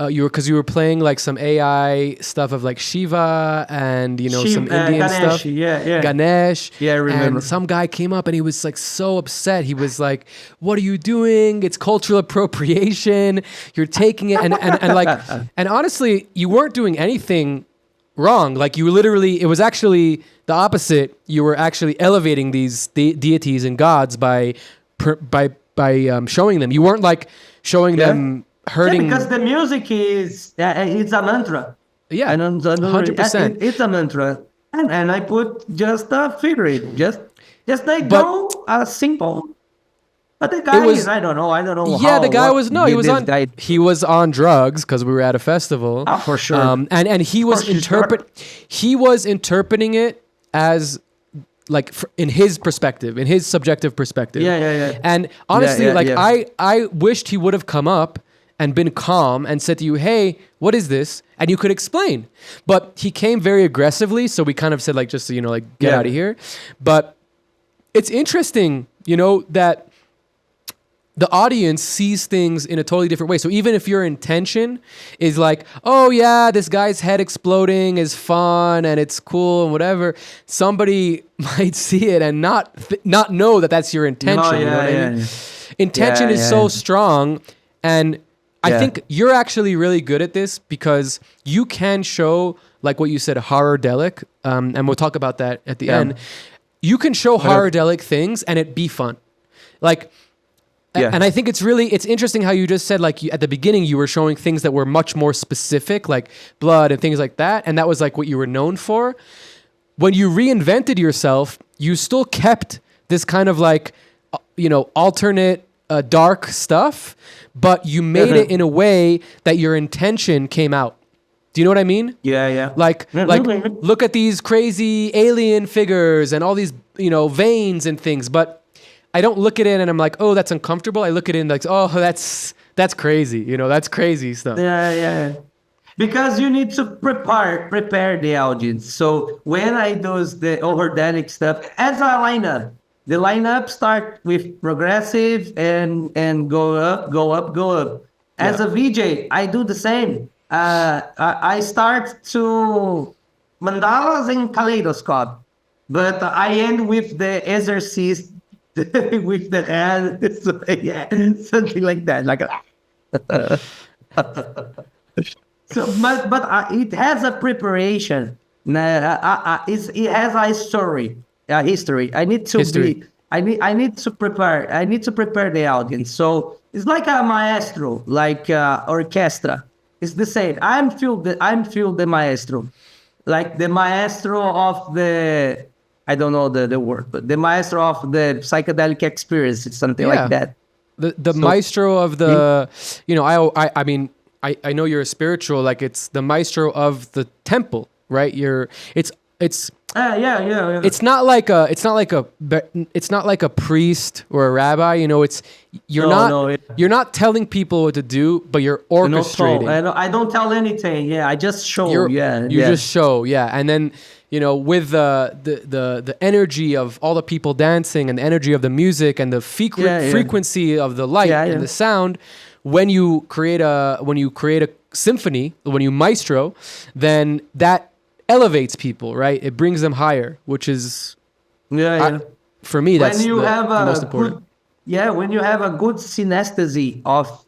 you were playing like some AI stuff of like Shiva and some Indian Ganesh, stuff. yeah. Ganesh. Yeah, I remember. And some guy came up and he was like so upset. He was like, "What are you doing? It's cultural appropriation. You're taking it." And like, and honestly, you weren't doing anything wrong. Like you literally, it was actually the opposite. You were actually elevating these deities and gods by showing them. You weren't like showing them hurting. Yeah, because the music is it's a mantra. Yeah, I don't 100%. It's a mantra, and I put just a figure, just like But- simple. But the guy I don't know. Yeah, the guy was he was he was on drugs because we were at a festival. For sure. And he was he was interpreting it as like in his perspective, in his subjective perspective. Yeah. And honestly, Yeah. I wished he would have come up and been calm and said to you, "Hey, what is this?" And you could explain. But he came very aggressively, so we kind of said like, just like get out of here. But it's interesting, that the audience sees things in a totally different way. So even if your intention is like, "Oh yeah, this guy's head exploding is fun and it's cool and whatever," somebody might see it and not know that that's your intention. You know what I mean? Intention is so strong, and I think you're actually really good at this because you can show, like what you said, horror-delic, and we'll talk about that at the end. You can show horror-delic things and it be fun. Like, and I think it's interesting how you just said, like, at the beginning, you were showing things that were much more specific, like blood and things like that. And that was like what you were known for. When you reinvented yourself, you still kept this kind of like, alternate dark stuff, but you made it in a way that your intention came out. Do you know what I mean? Yeah. Like, look at these crazy alien figures and all these, veins and things, but I don't look at it and I'm like, "Oh, that's uncomfortable." I look at it and like, "Oh, that's crazy." That's crazy stuff. Yeah. Because you need to prepare the audience. So when I do the overdelic stuff as a lineup, the lineup start with progressive and go up. As a VJ, I do the same. I start to mandalas and kaleidoscope, but I end with the exorcist. With the hand, something like that, So, but it has a preparation. It has a history. I need to I need to prepare. I need to prepare the audience. So it's like a maestro, like orchestra. It's the same. I'm feel the maestro, like the maestro of the. I don't know the word, but the maestro of the psychedelic experience, it's something like that. The maestro of the, I mean, I know you're a spiritual, like it's the maestro of the temple, right? It's It's not like a priest or a rabbi. You're not telling people what to do, but you're orchestrating. I don't tell anything. Yeah, I just show. You just show. Yeah, and then with the energy of all the people dancing and the energy of the music and the frequency of the light and the sound. When you create a symphony, when you maestro, then that elevates people, right? It brings them higher, which is for me that's the most important. When you have a good synesthesia of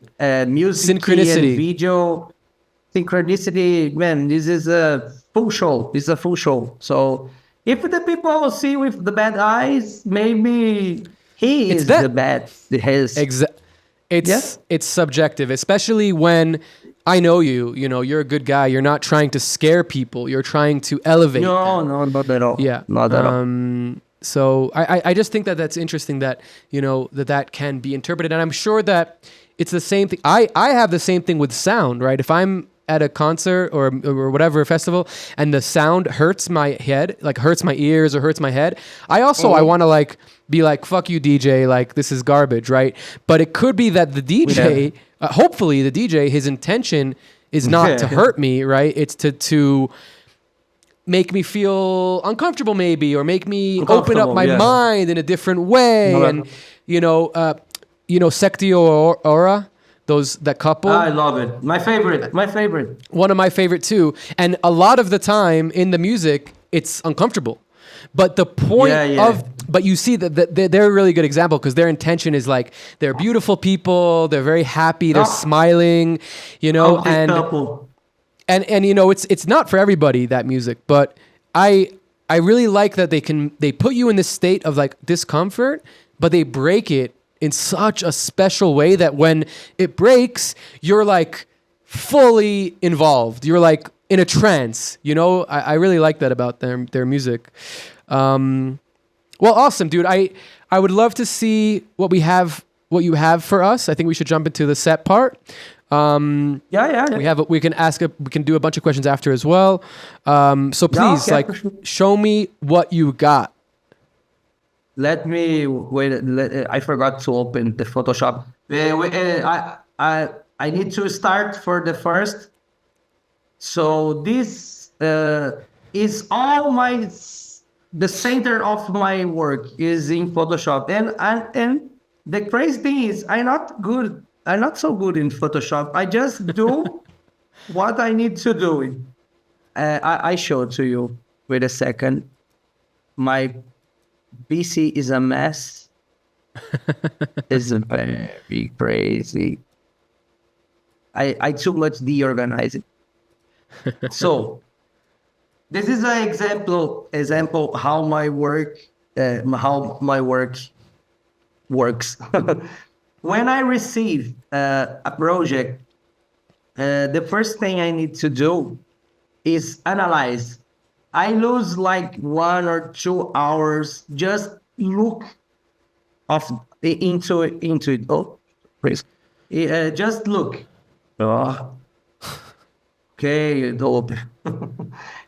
music synchronicity and video synchronicity, man, this is a full show. This is a full show. So if the people see with the bad eyes, maybe he is the bad. It's subjective, especially when I know you're a good guy. You're not trying to scare people. You're trying to elevate them. No, not at all. Yeah. Not at all. So I just think that's interesting that, that can be interpreted. And I'm sure that it's the same thing. I have the same thing with sound, right? If I'm at a concert or whatever festival and the sound hurts my head, like hurts my ears or hurts my head, I want to be like, "Fuck you, DJ, like this is garbage," right? But it could be that the DJ, hopefully the DJ, his intention is not to hurt me, right? It's to make me feel uncomfortable maybe, or make me open up my mind in a different way. And, Sectio Aura, that couple. I love it. My favorite. My favorite. One of my favorite too. And a lot of the time in the music, it's uncomfortable. But the point but you see that they're a really good example because their intention is like they're beautiful people, they're very happy, they're smiling, and couple. and it's not for everybody, that music, but I really like that they put you in this state of like discomfort, but they break it in such a special way that when it breaks, you're like fully involved. You're like in a trance, I really like that about their music. Well, awesome, dude. I would love to see what you have for us. I think we should jump into the set part. Yeah. We can do a bunch of questions after as well. So please, show me what you got. Let me wait. I forgot to open the Photoshop. I need to start for the first. So this is all the center of my work is in Photoshop, and the crazy thing is I'm not so good in Photoshop. I just do what I need to do. I show it to you. Wait a second. My PC is a mess. It's very crazy. I too much deorganized. So this is an example how my work works. When I receive a project, the first thing I need to do is analyze. I lose like 1 or 2 hours just look into it. Oh, please. Just look. Oh. Okay, dope.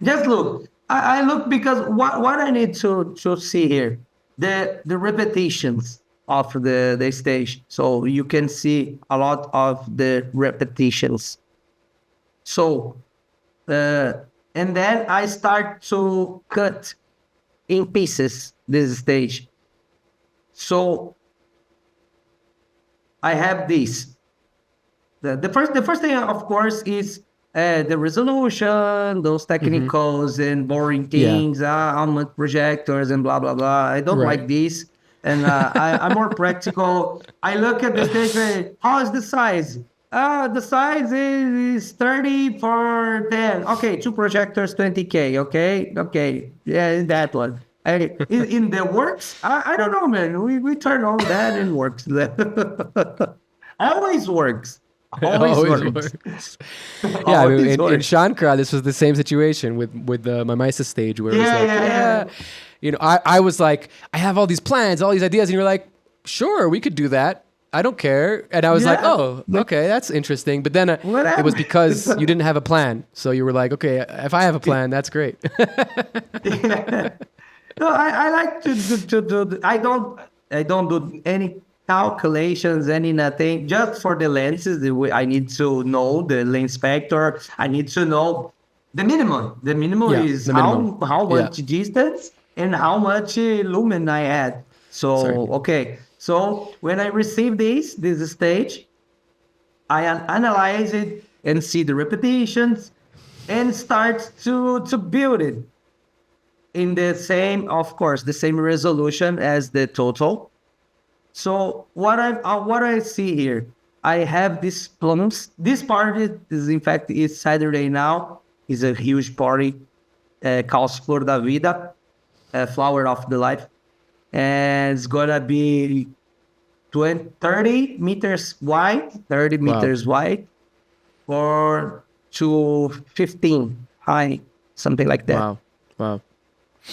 Just look. I look because what I need to see here, the repetitions of the stage. So you can see a lot of the repetitions. So, and then I start to cut in pieces this stage. So I have this. The first thing, of course, is the resolution, those technicals and boring things, how much projectors and blah, blah, blah. I don't like this. And I'm more practical. I look at the stage and how is the size? The size is 30 for 10. Okay, 2 projectors, 20K. Okay. Yeah, that one. In the works, I don't know, man. We turn on that and works. Always works. Always works. Yeah, I mean, in Shankara, this was the same situation with my Mimesis stage where it was I was like, I have all these plans, all these ideas, and you're like, sure, we could do that. I don't care. And I was like, oh, okay, that's interesting. But then it was because you didn't have a plan. So you were like, okay, if I have a plan, that's great. No, I like to do. I don't do any calculations, any nothing. Just for the lenses, I need to know the lens factor. I need to know the minimum. The minimum is how much distance and how much lumen I had. So okay. So when I receive this stage, I analyze it and see the repetitions and start to build it in the same, of course, the same resolution as the total. So what I see here, I have these plums. This party is in fact is Saturday now. Is a huge party called Flor da Vida, Flower of the Life. And it's gonna be 30 meters wide, 30 meters wide, or to 15 high, something like that. Wow.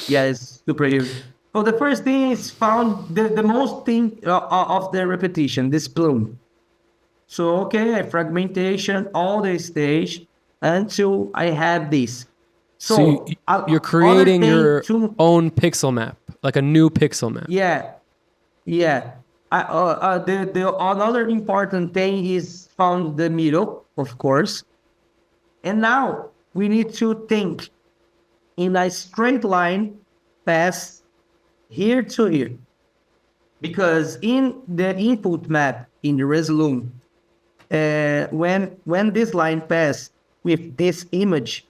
Yeah, it's super huge. So the first thing is found the most thing of the repetition, this plume. So I fragmentation all the stage until I have this. So you're creating your own pixel map, like a new pixel map. Yeah. The another important thing is found the middle, of course. And now we need to think in a straight line, pass here to here. because in the input map in the Resolume, when this line pass with this image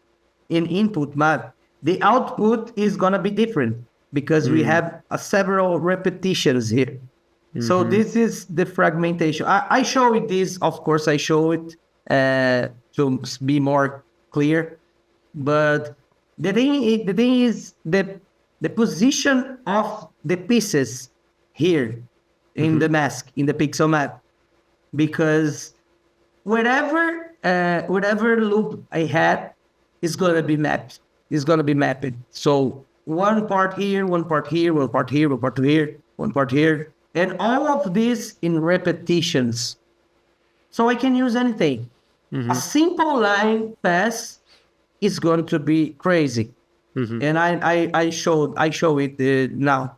in input map, the output is gonna be different because we have several repetitions here. So this is the fragmentation. I show it this, of course, I show it to be more clear. But the thing is the position of the pieces here in the mask, in the pixel map, because whatever loop I had is gonna be mapped. It's gonna be mapped. So one part here, one part here, one part here, one part here, one part here, and all of this in repetitions. So I can use anything. A simple line pass is going to be crazy, and I show it now.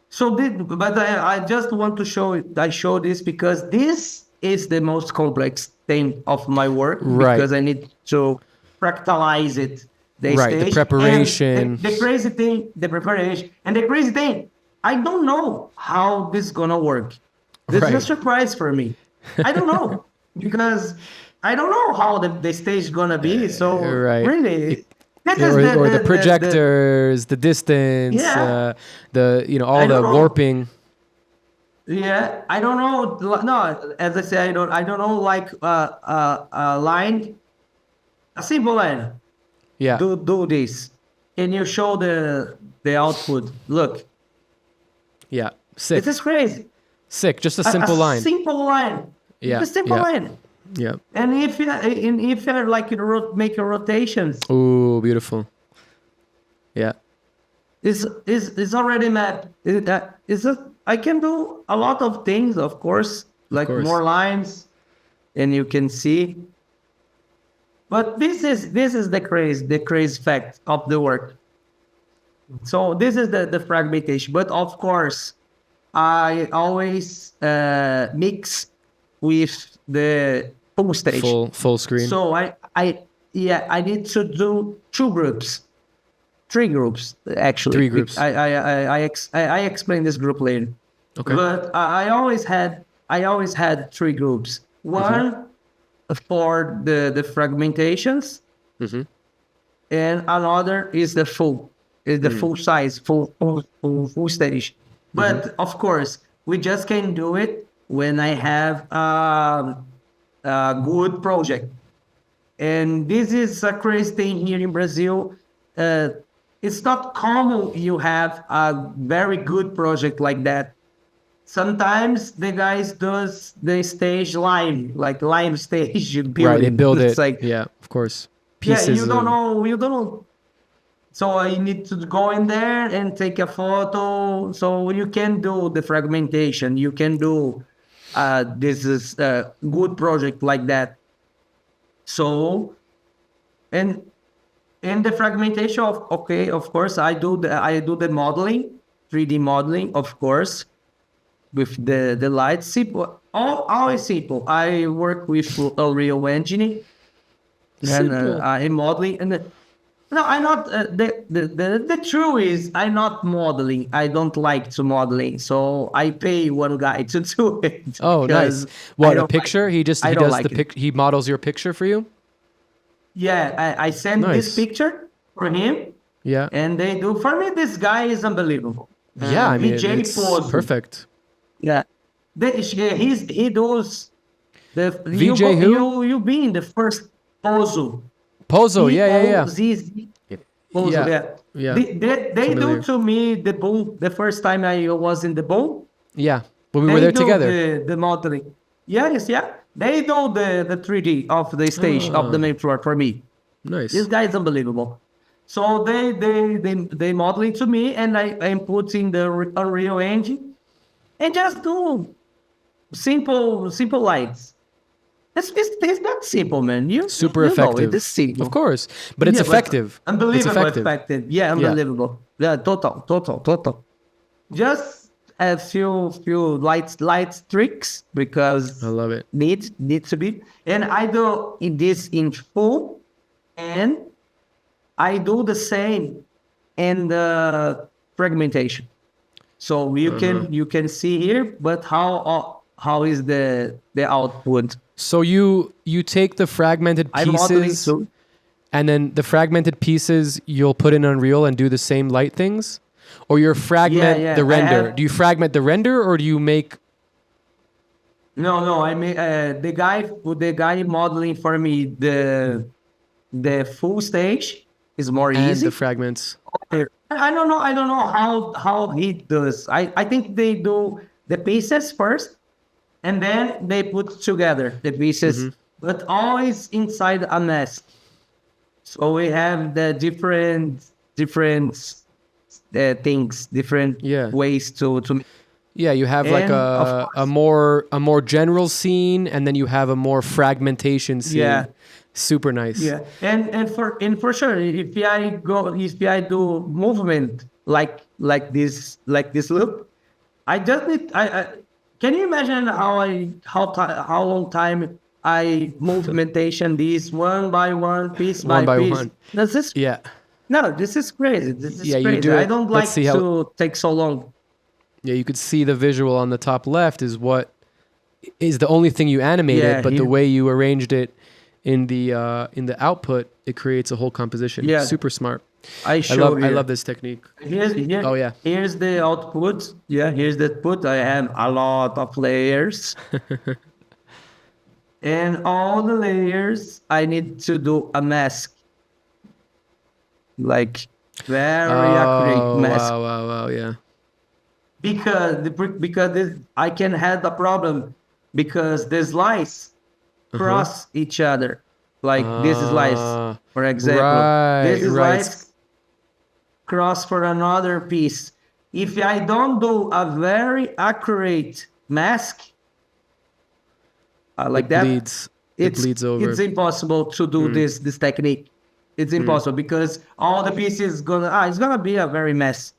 So, but I just want to show it. I show this because this is the most complex thing of my work, Right. because I need to fractalize it. The Right, the stage. preparation. And the crazy thing, the preparation, and the crazy thing, I don't know how this is gonna work. This is a Right. surprise for me. I don't know because I don't know how the stage is gonna be. So Right. really, that Yeah, is or the projectors, the distance, Yeah. all I the don't know. warping. Yeah, I don't know. No, as I said, I don't know. Like a line, a simple line. Yeah. Do this, and you show the output. Look, Yeah. Sick. this is crazy. Sick. Just a simple line. Simple line. Yeah, It's a simple yeah. line. Yeah. And if you like make a rotations, Ooh, beautiful. Yeah. it's already mapped. I can do a lot of things, of course, like course. more lines, and you can see. But this is the crazy fact of the work. So this is the fragmentation. But of course, I always mix with the full stage. Full screen. So I need to do three groups actually. Three groups. I explain this group later. Okay. But I always had three groups. One for the fragmentations, and another is the full size full stage. But of course, we just can do it when I have a good project. And this is a crazy thing here in Brazil. It's not common you have a very good project like that. Sometimes the guys does the stage live stage building. Right. They build It's it. like, Yeah. Of course. yeah, Pieces. you don't know. So I need to go in there and take a photo. So you can do the fragmentation. You can do this is a good project like that. So, and in the fragmentation of course, I do the modeling, 3D modeling, of course, with the lights. Simple, always simple. I work with Unreal Engine, and Simple. I'm modeling. And no, I'm not. The truth is, I'm not modeling. I don't like to modeling, so I pay one guy to do it. Oh, because nice. I What, a don't picture? like- He just I he don't does like the it. he models your picture for you? Yeah, I send Nice. this picture for him, Yeah. and they do. For me, this guy is unbelievable. Yeah, I mean, VJ it's Pose. perfect. Yeah, he does the VJ who? You be in the first Pozo. Pozo, yeah. Pozo, Yeah, yeah. yeah. They Familiar. do to me the boom. The first time I was in the boom, Yeah. When we they were there do together. the modeling. Yes, yeah. They do the 3D of the stage of the main floor for me. Nice. This guy is unbelievable. So they modeling to me, and I'm putting the Unreal Engine, and just do simple lights. It's not simple, man. Super you know effective. it is simple. Of course. But it's Yeah, effective. Unbelievable It's effective. Yeah, unbelievable. Yeah, total. Just a few lights tricks because I love it. need to be. And I do in full, and I do the same in the fragmentation. So you can see here, but how is the output? So you take the fragmented I'm modeling pieces, too. and then the fragmented pieces you'll put in Unreal and do the same light things, or you fragment Yeah, the I render. have- Do you fragment the render, or do you make? No. I mean, the guy modeling for me the full stage is more And easy. the fragments. I don't know. I don't know how he does. I think they do the pieces first, and then they put together the pieces, but always inside a mask. So we have the different things, different Yeah. ways to. Yeah, you have like And, of a more general scene, and then you have a more fragmentation scene. Yeah. Super nice. Yeah, and for sure, if I do movement like this loop, I just need I can you imagine how long time I movementation these one by one, piece One by piece. one. This is Yeah. no, this is crazy. This is Yeah, you crazy. do I it. don't Let's like see how- to take so long. Yeah, you could see the visual on the top left is what is the only thing you animated, Yeah, but the here- way you arranged it in the output, it creates a whole composition. Yeah. Super smart. I I love this technique. Oh, yeah. Here's the output. Yeah, here's the output. I have a lot of layers. And all the layers, I need to do a mask. Like very accurate mask. Wow, yeah. Because I can have the problem because the slice cross each other. Like this slice, for example. right, This right. slice cross for another piece. If I don't do a very accurate mask, like that, It bleeds over. It's impossible to do this technique. It's impossible because all the pieces it's gonna be a very mess.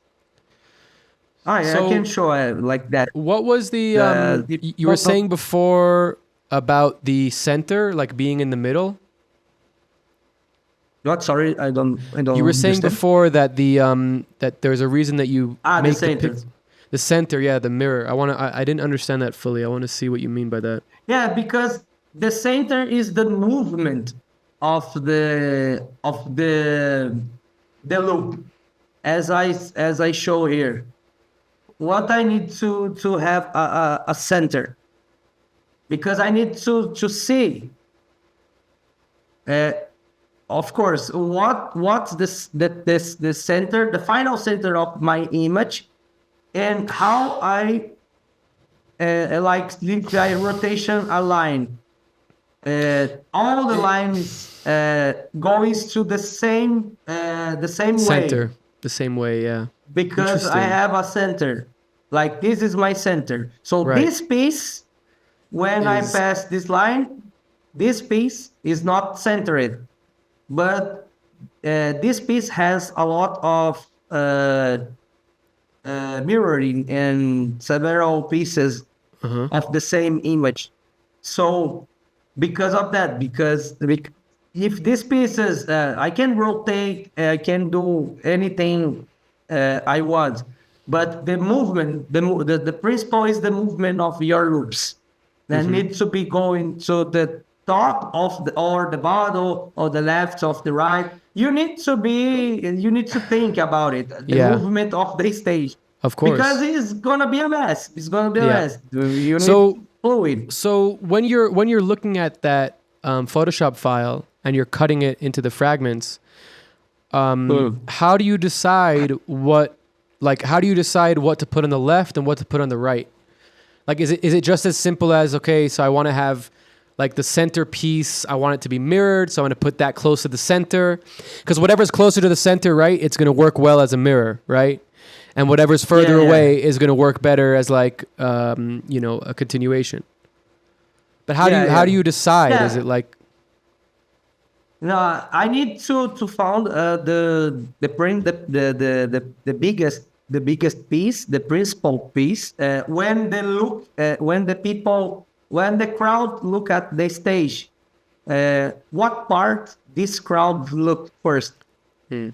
So- I can show it like that. What was the the you were photo- saying before about the center, like being in the middle? What? Sorry, I don't. You were saying understand. before that the that there's a reason that you The make center. the center, yeah, the mirror. I didn't understand that fully. I want to see what you mean by that. Yeah, because the center is the movement of the loop, as I show here. What I need to have a center, because I need to see. Of course, what's the center, the final center of my image, and how I if I rotation a line, all the lines goes to the same Center, way, the same way, yeah. because I Interesting. have a center. Like this is my center. So Right. this piece, when I Is- pass this line, this piece is not centered, but this piece has a lot of mirroring in several pieces of the same image. So because of that, if these pieces, I can rotate, I can do anything I want, but the movement, the principle is the movement of your loops that needs to be going to the top of the bottom or the left of the right. You need to think about it, the Yeah. movement of the stage. Of course. Because it's gonna be a mess. It's gonna be a Yeah. mess. You need So- fluid. So when you're looking at that Photoshop file and you're cutting it into the fragments, how do you decide what to put on the left and what to put on the right? Like, is it just as simple as, okay, so I want to have like the center piece, I want it to be mirrored, so I'm going to put that close to the center, because whatever's closer to the center, right, it's going to work well as a mirror, right? And whatever's further Yeah. away is going to work better as like a continuation. But how do you decide? Yeah. Is it like No, I need to found the biggest piece, the principal piece. When the crowd look at the stage, what part this crowd look first?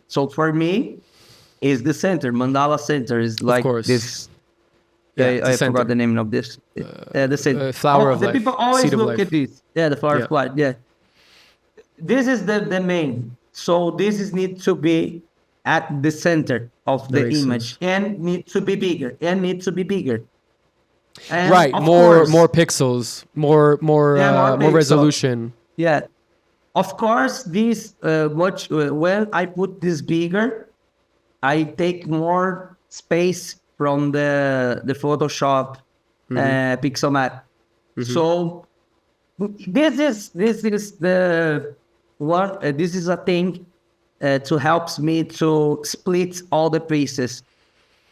So for me, is the center, mandala center is like course. this Yeah, it's I the center. forgot the name of this. The center. Flower of the life. people always Seed of look life. at this. Yeah, the flower Yeah. of life. Yeah. This is the main. So this is need to be at the center of That the makes image sense. and need to be bigger and need to be bigger. And Right, of more course, pixels, more more pixels. resolution. Yeah. Of course, this when I put this bigger, I take more space from the Photoshop pixel map. So this is the one. This is a thing to helps me to split all the pieces.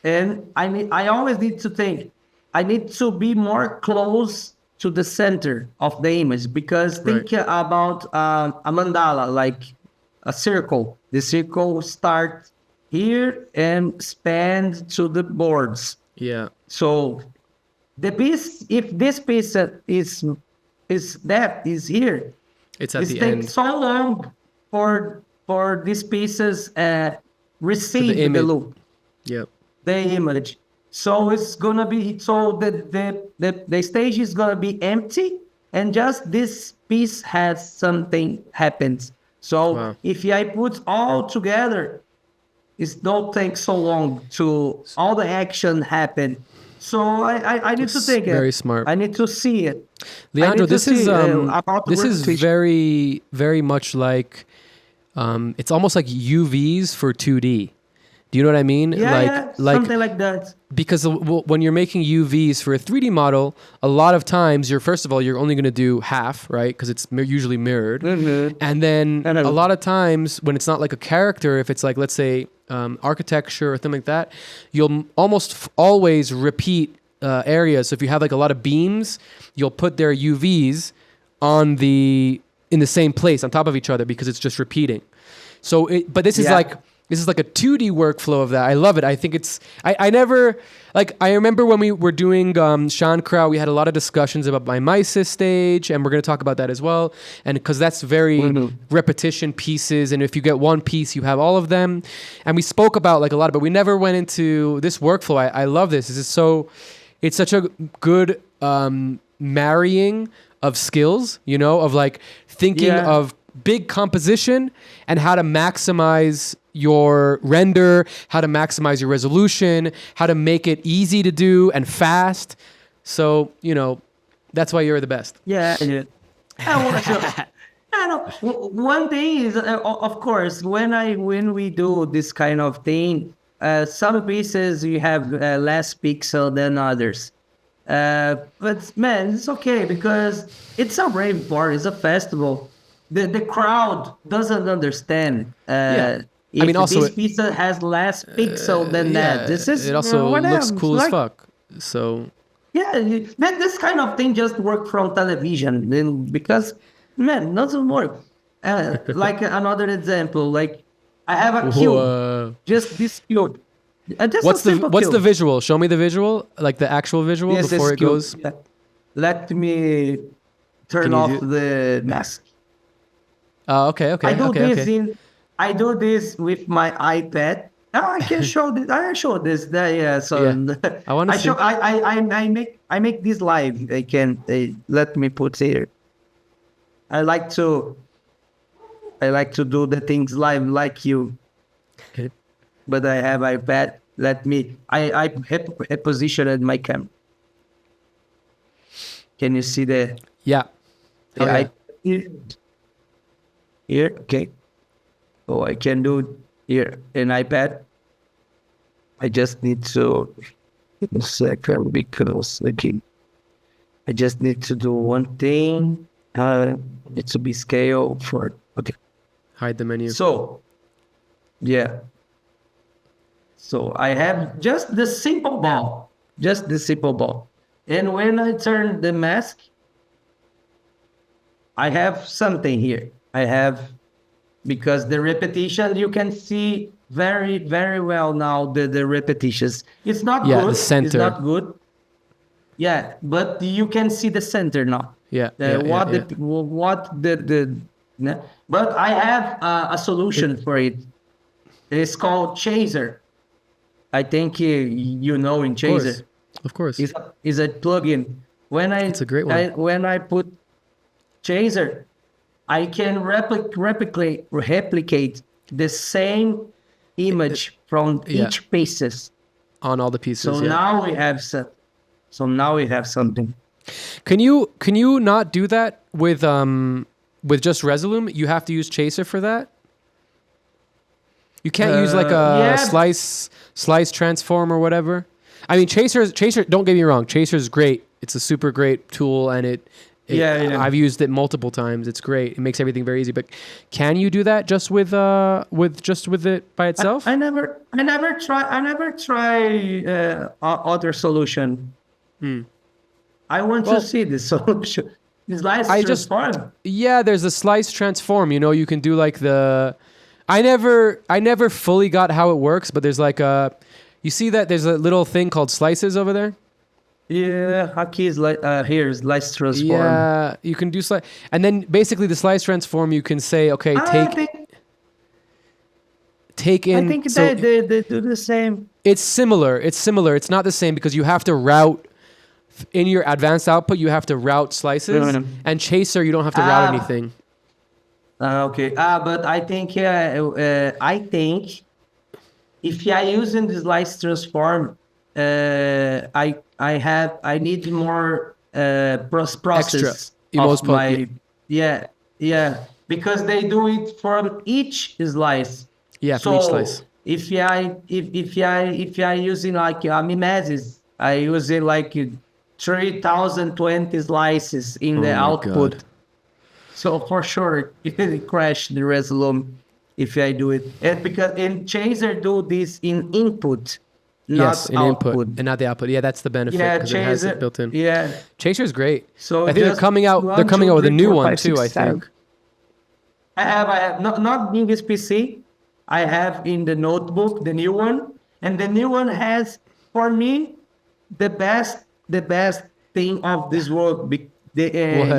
And I always need to think, I need to be more close to the center of the image, because think about a mandala, like a circle. The circle starts here and span to the boards. Yeah. So the piece, if this piece is here, It's at it the takes end. so long for these pieces receive the image. loop, Yep. the image. So it's gonna be, so the stage is gonna be empty, and just this piece has something happens. So Wow. if I put all together, it don't take so long to all the action happen. So I need to take it. Very smart. I need to see it. Leandro, this is about the this is workstation. very, very much like it's almost like UVs for 2D. Do you know what I mean? Yeah, something like that. Because when you're making UVs for a 3D model, a lot of times first of all, you're only going to do half, right? Because it's usually mirrored. And then I know. a lot of times when it's not like a character, if it's like, let's say, architecture or something like that, you'll almost always repeat areas. So if you have like a lot of beams, you'll put their UVs in the same place on top of each other, because it's just repeating. So, but this is like a 2D workflow of that. I love it. I think I never, like, I remember when we were doing Shankra, we had a lot of discussions about Mimesis stage, and we're going to talk about that as well. And because that's very repetition pieces, and if you get one piece, you have all of them. And we spoke about like a lot, but we never went into this workflow. I love this. It's such a good marrying of skills, of like thinking of big composition and how to maximize your render, how to maximize your resolution, how to make it easy to do and fast. So, that's why you're the best. Yeah. I know. One thing is, of course, when we do this kind of thing, some pieces you have less pixel than others. But man, it's okay, because it's a rave party, it's a festival. The crowd doesn't understand. If I mean, also this pizza has less pixel than that. This is it also looks whatever. cool It's as like, fuck. So yeah, man, this kind of thing just work from television, because man, doesn't work. Like another example, like I have a cube, just this cube. Just what's a simple the cube. visual? Show me the visual, like the actual visual Yes, before this it cube. goes. Yeah. Let me turn Can you off do- the mask. Okay. I do this with my iPad. Oh, I can show this. I show this. Yeah. So Yeah. I wanna see. I make this live. Let me put here. I like to do the things live like you. Okay. But I have iPad. I positioned my camera. Can you see the? Yeah. Oh, yeah. Here, okay. Oh, I can do here in iPad. I just need to a second, because I just need to do one thing. It to be scale for Hide the menu. So, yeah. So I have just the simple ball, and when I turn the mask, I have something here. Because the repetition, you can see very, very well now the repetitions. It's not good. The center. It's not good. Yeah, but you can see the center now. Yeah. But I have a solution for it. It's called Chaser. I think you know in Chaser. Of course. Is a plugin. It's a great one. When I put Chaser, I can replicate the same image from each pieces. On all the pieces. So now we have something. Can you not do that with just Resolume? You have to use Chaser for that. You can't use like a slice transform or whatever. I mean, Chaser. Don't get me wrong. Chaser is great. It's a super great tool, and I've used it multiple times. It's great. It makes everything very easy. But can you do that just with it by itself? I never try other solution. I want to see this solution. This slice transform. Yeah, there's a slice transform. You can do like the. I never fully got how it works, but there's like a. You see that there's a little thing called slices over there. Yeah, Haki is like here's slice transform. Yeah, you can do slice, and then basically the slice transform. You can say, okay, take in. I think they do the same. It's similar. It's not the same because you have to route in your advanced output. You have to route slices, and Chaser you don't have to route anything. Okay. But I think I think if I using the slice transform, I need more process of my because they do it for each slice. Yeah, for each slice. If I using like Mimesis, I use it like 3020 slices in the output. God. So for sure it crash the Resolume if I do it. And because in Chaser do this in input. Yes, in input and not the output. Yeah, that's the benefit because it has it built in. Yeah, Chaser is great. So I think they're coming out with a new one too. I think. I have not in this PC. I have in the notebook the new one, and the new one has for me the best thing of this world. He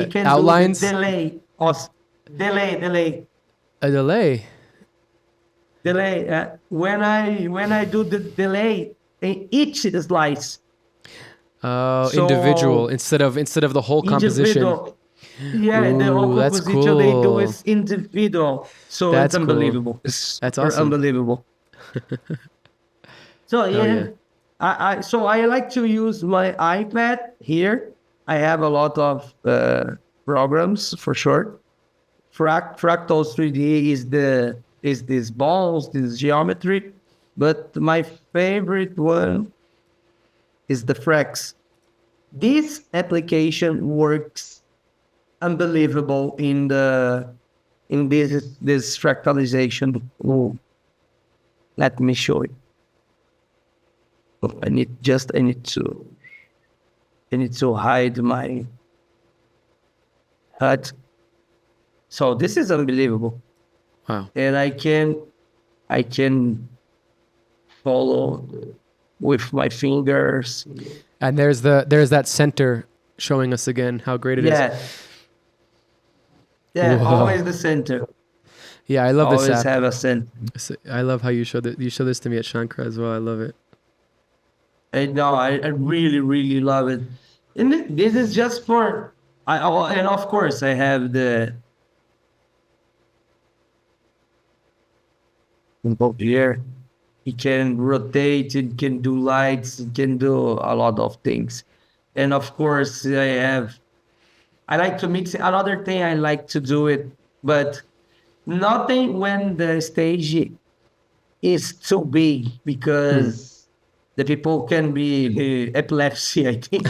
can outlines? Do delay. A delay. When I do the delay in each slice. Individual instead of the whole composition. Yeah, the whole composition cool. They do is individual. So that's it's unbelievable. Cool. That's awesome. Unbelievable. So I like to use my iPad here. I have a lot of programs for sure. Fractals 3D is these balls, this geometry, but my favorite one is the Frax. This application works unbelievable in this fractalization. Oh, let me show you. I need to hide my HUD. So this is unbelievable. Wow. And I can follow with my fingers. And there's that center showing us again how great it is. Yeah, whoa. Always the center. Yeah, I love this app. Always have a center. I love how you showed it. You showed this to me at Shankara as well. I love it. I really, really love it. And this is just for and of course I have the here. It can rotate, it can do lights, it can do a lot of things. And of course I like to mix another thing I like to do it, but nothing when the stage is too big because the people can be epilepsy, I think.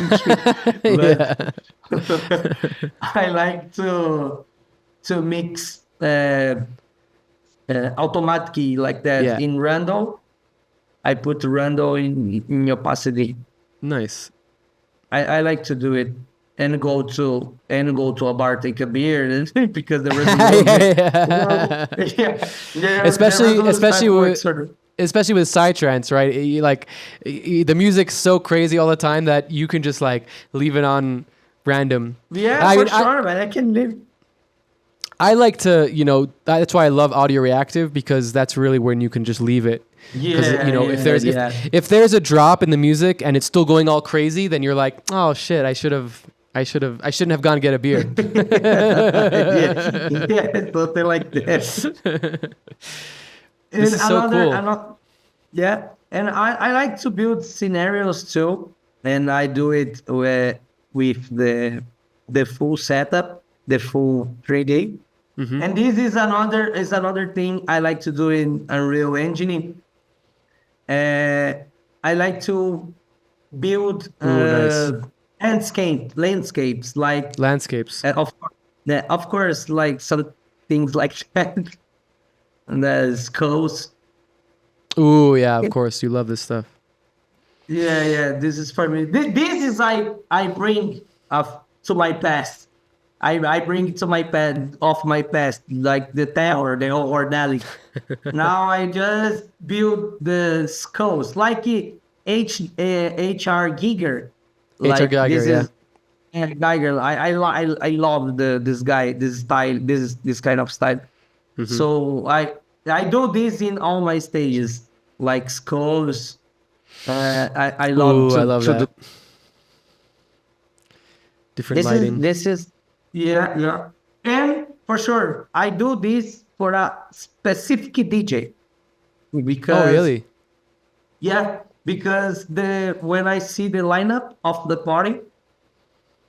But I like to mix automatically like that in random. I put random in opacity. Nice. I like to do it and go to a bar, take a beer, because the especially with Psytrance, right? The music's so crazy all the time that you can just like leave it on random. Yeah, for sure, man. I can live. I like to, that's why I love audio reactive, because that's really when you can just leave it. If there's a drop in the music and it's still going all crazy, then you're like, oh shit, I shouldn't have gone to get a beer. Something like this. This is so cool. And I like to build scenarios too, and I do it with the full setup, the full 3D. Mm-hmm. And this is another thing I like to do in Unreal Engine. I like to build landscapes like landscapes. Of course, like some things like that. And the skulls. Ooh, yeah, of course. You love this stuff. Yeah. This is for me. This is I bring to my past. I bring it to my past, like the tower, the Ornelli. Now I just build the skulls, like H.R. Giger. H.R. Giger, Giger. I love this guy, this style, this kind of style. Mm-hmm. So I do this in all my stages, like skulls. I love that. Different lighting. This is and for sure I do this for a specific DJ because really? Yeah, because when I see the lineup of the party,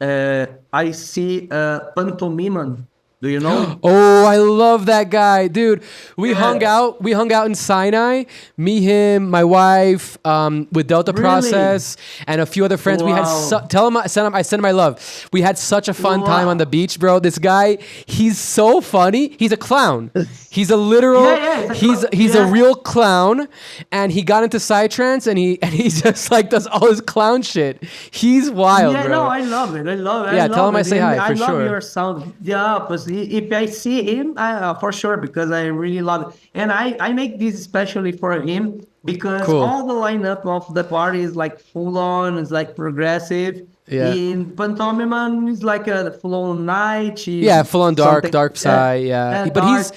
I see Pantomimon. Do you know? Oh, I love that guy, dude. We hung out in Sinai. Me, him, my wife, with Delta Process, and a few other friends. Wow. We had I send him my love. We had such a fun time on the beach, bro. This guy, he's so funny. He's a clown. He's a literal. He's a real clown, and he got into Psytrance, and he just like does all his clown shit. He's wild, bro. Yeah, no, I love it. Yeah, tell him I say hi for sure. I love your sound. Yeah, but if I see him, for sure, because I really love it. And I make this especially for him because all the lineup of the party is like full on, it's like progressive. Yeah. In Pantomimon is like a full on night. Full on dark psy. Yeah. But he's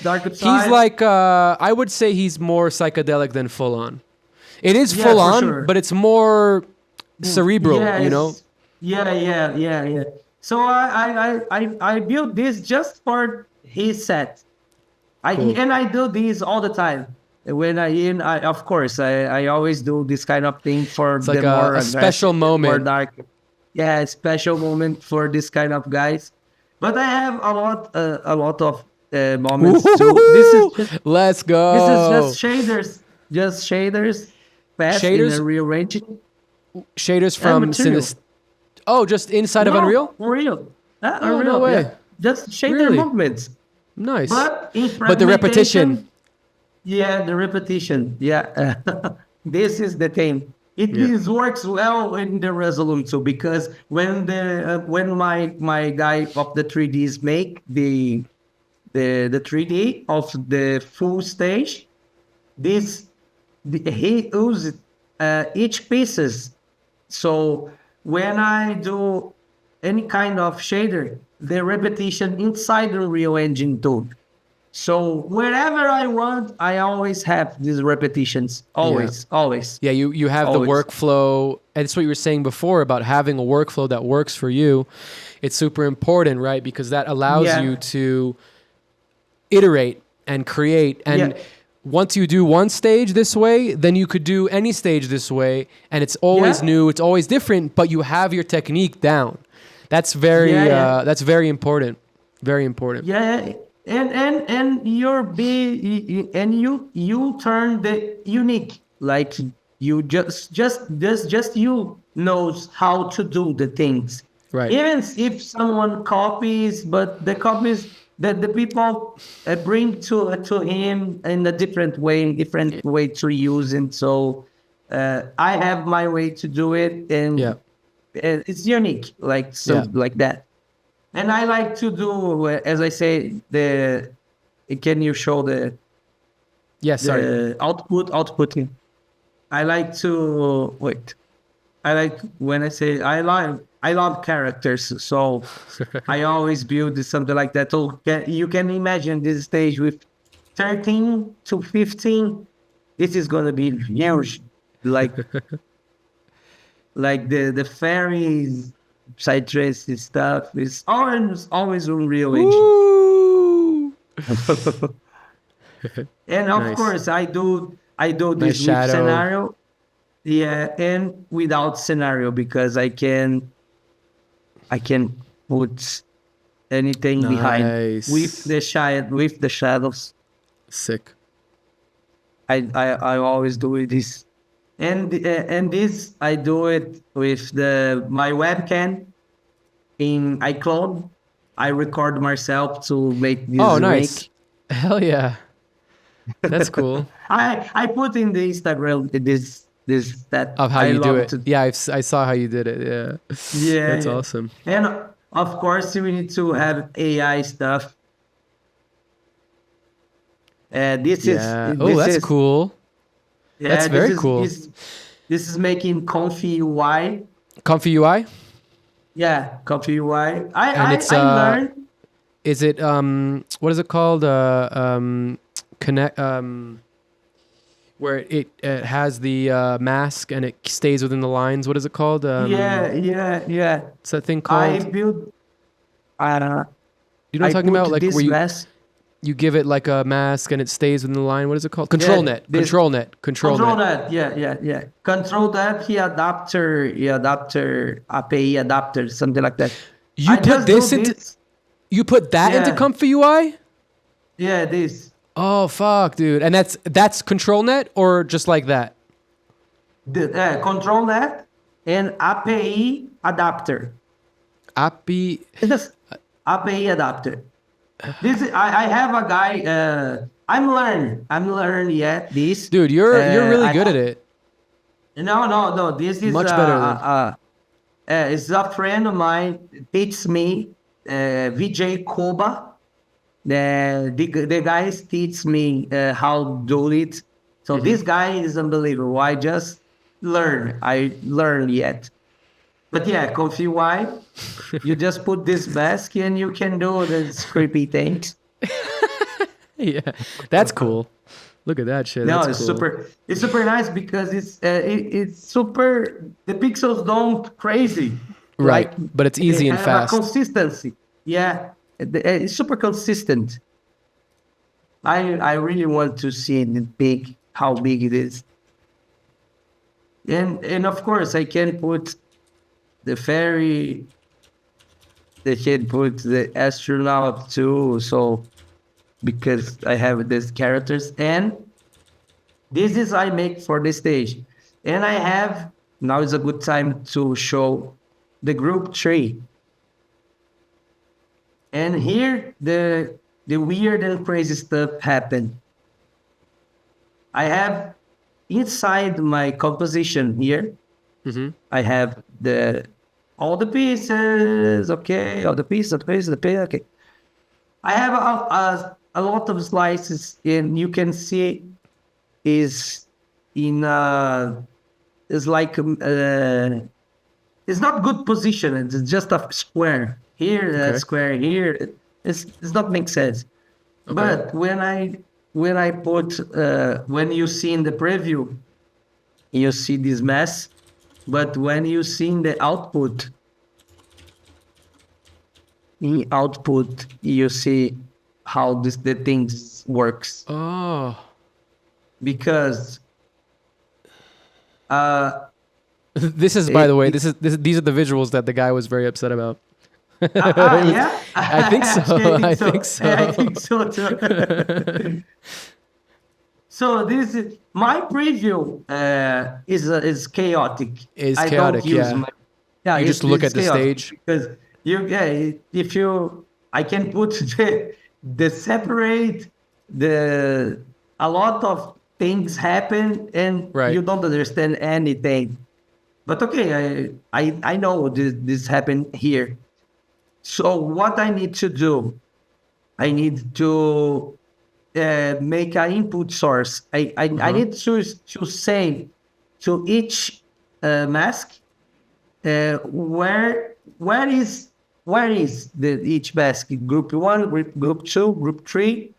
like I would say he's more psychedelic than full on. It is full on, sure. But it's more cerebral, you know? Yeah. So I built this just for his set. And I do this all the time. When of course I always do this kind of thing for it's like a special moment. More dark. Yeah, a special moment for this kind of guys. But I have a lot of moments too. Let's go. This is just shaders. Fast in a real range. Shaders from just inside of Unreal? Unreal. Unreal, no way. Yeah. Just shader movements. Nice. But the repetition. Yeah, the repetition. Yeah. This is the thing. It works well in the Resolute too, because when my guy of the 3Ds make the 3D of the full stage, he uses each pieces. So when I do any kind of shader, the repetition inside the Unreal Engine too. So wherever I want, I always have these repetitions. Always. Yeah, you have the workflow. And it's what you were saying before about having a workflow that works for you. It's super important, right? Because that allows you to iterate and create. And once you do one stage this way, then you could do any stage this way. And it's always new. It's always different, but you have your technique down. That's very important. Very important. Yeah. And you turn the unique, like you just you knows how to do the things, right? Even if someone copies, but the copies that the people bring to him in a different way to use it. So I have my way to do it, and it's unique, like that. And I like to do, as I say, can you show the output? Outputting. I like to I like when I say I love characters, so I always build something like that. So you can imagine this stage with 13 to 15. This is gonna be huge, like the fairies, psytrance stuff is always Unreal Engine. Woo! And of Nice. course, I do Nice this with shadow. scenario, yeah, and without scenario because I can put anything behind Nice. with the shadows. Sick. I always do this, and this I do it with my webcam in iCloud. I record myself to make this Oh, nice. link. Hell yeah. That's cool. I put in the Instagram this that Of how I you do love it. to. Yeah, I saw how you did it. Yeah. Yeah, That's yeah. awesome. And of course, we need to have AI stuff. Yeah. Oh, that's cool. Yeah, That's very cool. This is making ComfyUI. ComfyUI? Yeah, ComfyUI. And it's I learned. is it what is it called? Connect where it has the mask and it stays within the lines. What is it called? Yeah. What's that thing I called? built. You know what I'm I talking put about? Like this where mess. you give it like a mask and it stays within the line. What is it called? Control net. Control net. Control that. Yeah. Control that. Adapter, API adapter, something like that. You I put just this do into this. you put that into Yeah. ComfyUI? Yeah, this. Oh fuck, dude! And that's control net or just like that? Control that and API adapter. API. It's just API adapter. I have a guy. I'm learning yet this. Dude, you're really I good have- at it. No. This is Much better than- it's a friend of mine teach me VJ Koba. The guys teach me how to do it. So this guy is unbelievable. I just learn. I learn yet. But yeah, ComfyUI, you just put this mask and you can do the creepy things. Yeah, that's cool. Look at that shit. No, That's it's cool. super nice because it's super. The pixels don't crazy, Right, Like, but it's easy they and have fast. A consistency, yeah, it's super consistent. I really want to see it big, how big it is, and of course I can put the fairy. They can put the astronaut too, so because I have these characters and this is I make for the stage. And I have, now is a good time to show the group tree. And here the weird and crazy stuff happened. I have inside my composition here, I have all the pieces, okay, okay. I have a lot of slices and you can see is in is like it's not good position. It's just a square here, a square here. It's not make sense. But when I put when you see in the preview, you see this mess. But when you see in the output, you see how the things works. Oh, Because this is, by the way, these are the visuals that the guy was very upset about. yeah, I think so. Actually, I think so. Yeah, I think so too. So this is my preview. Is chaotic. Is I chaotic, don't use yeah. yeah. You just look it's at the chaotic stage? because if you I can put the separate a lot of things happen and Right. you don't understand anything. But okay, I know this happened here. So what I need to do, I need to make an input source. I need to say to each mask where is the each basket? Group one, group two, group three.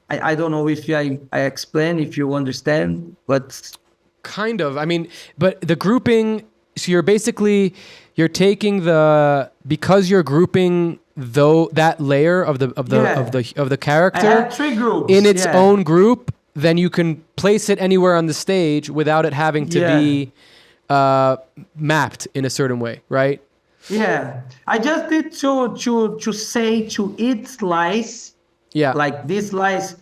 I don't know if I explain, if you understand, but Kind of. I mean, but the grouping. So you're taking because you're grouping that layer of the character I have three groups in its own group. Then you can place it anywhere on the stage without it having to be mapped in a certain way, right? Yeah, I just need to say to each slice, Yeah. like this slice.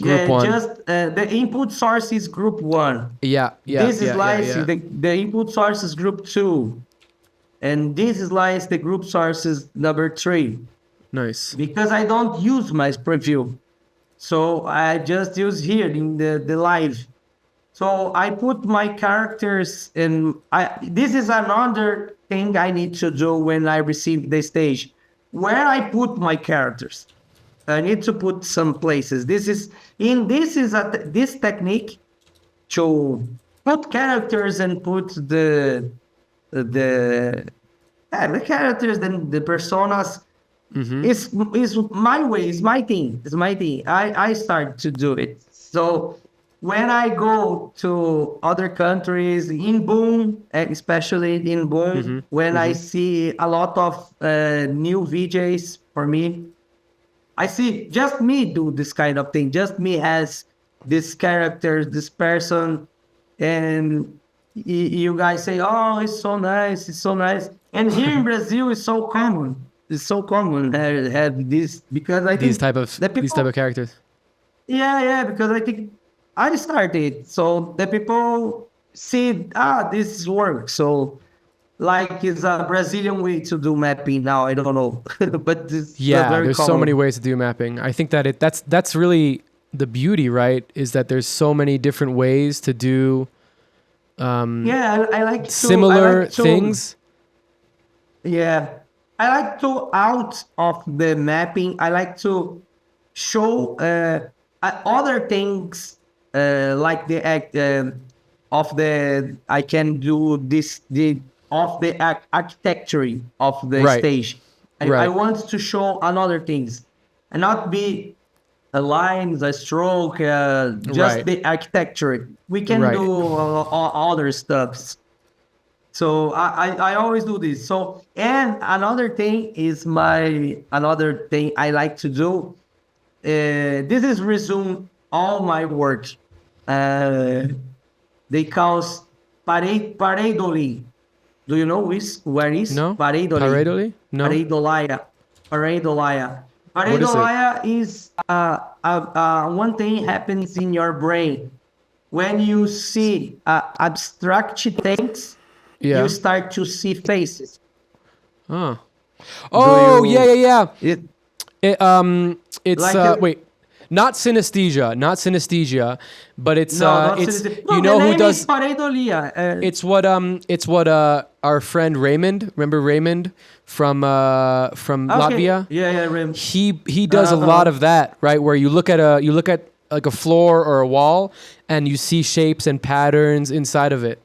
Group one. Just the input source is group one. Yeah. This is slice. Yeah. The input source is group two, and this is slice. The group source is number three. Nice. Because I don't use my preview, so I just use here in the live. So I put my characters in. This is another thing I need to do when I receive the stage, where I put my characters. I need to put some places. This technique to put characters and put the characters and the personas. Is my way. Is my thing. It's my thing. I start to do it. So when I go to other countries, in Boom, especially in Boom, when I see a lot of new VJs for me, I see just me do this kind of thing. Just me has this character, this person, and you guys say, "Oh, it's so nice, it's so nice." And here in Brazil, it's so common. It's so common to have this because I think these type of characters. Yeah, because I think I started, so the people see this works. So like it's a Brazilian way to do mapping now. I don't know, but it's very there's common. so many ways to do mapping. I think that that's really the beauty, right? Is that there's so many different ways to do I like similar things. Yeah, I like to out of the mapping. I like to show other things like the act of the. I can do this of the architecture of the stage. I want to show another things and not be a line, a stroke, just the architecture. We can do other stuffs. So I always do this. So, and another thing I like to do. This is resume all my work. They call pareidoli. Do you know where is? No. Pareidoli? Pareidoli? No. Pareidolaya. Pareidolaya is one thing happens in your brain when you see abstract things. You start to see faces. Yeah. It's like wait, not synesthesia, but it's you know who does is pareidolia. It's what our friend Raymond, remember Raymond from Latvia? Yeah, Raymond. He does a lot of that, right? Where you look at like a floor or a wall and you see shapes and patterns inside of it.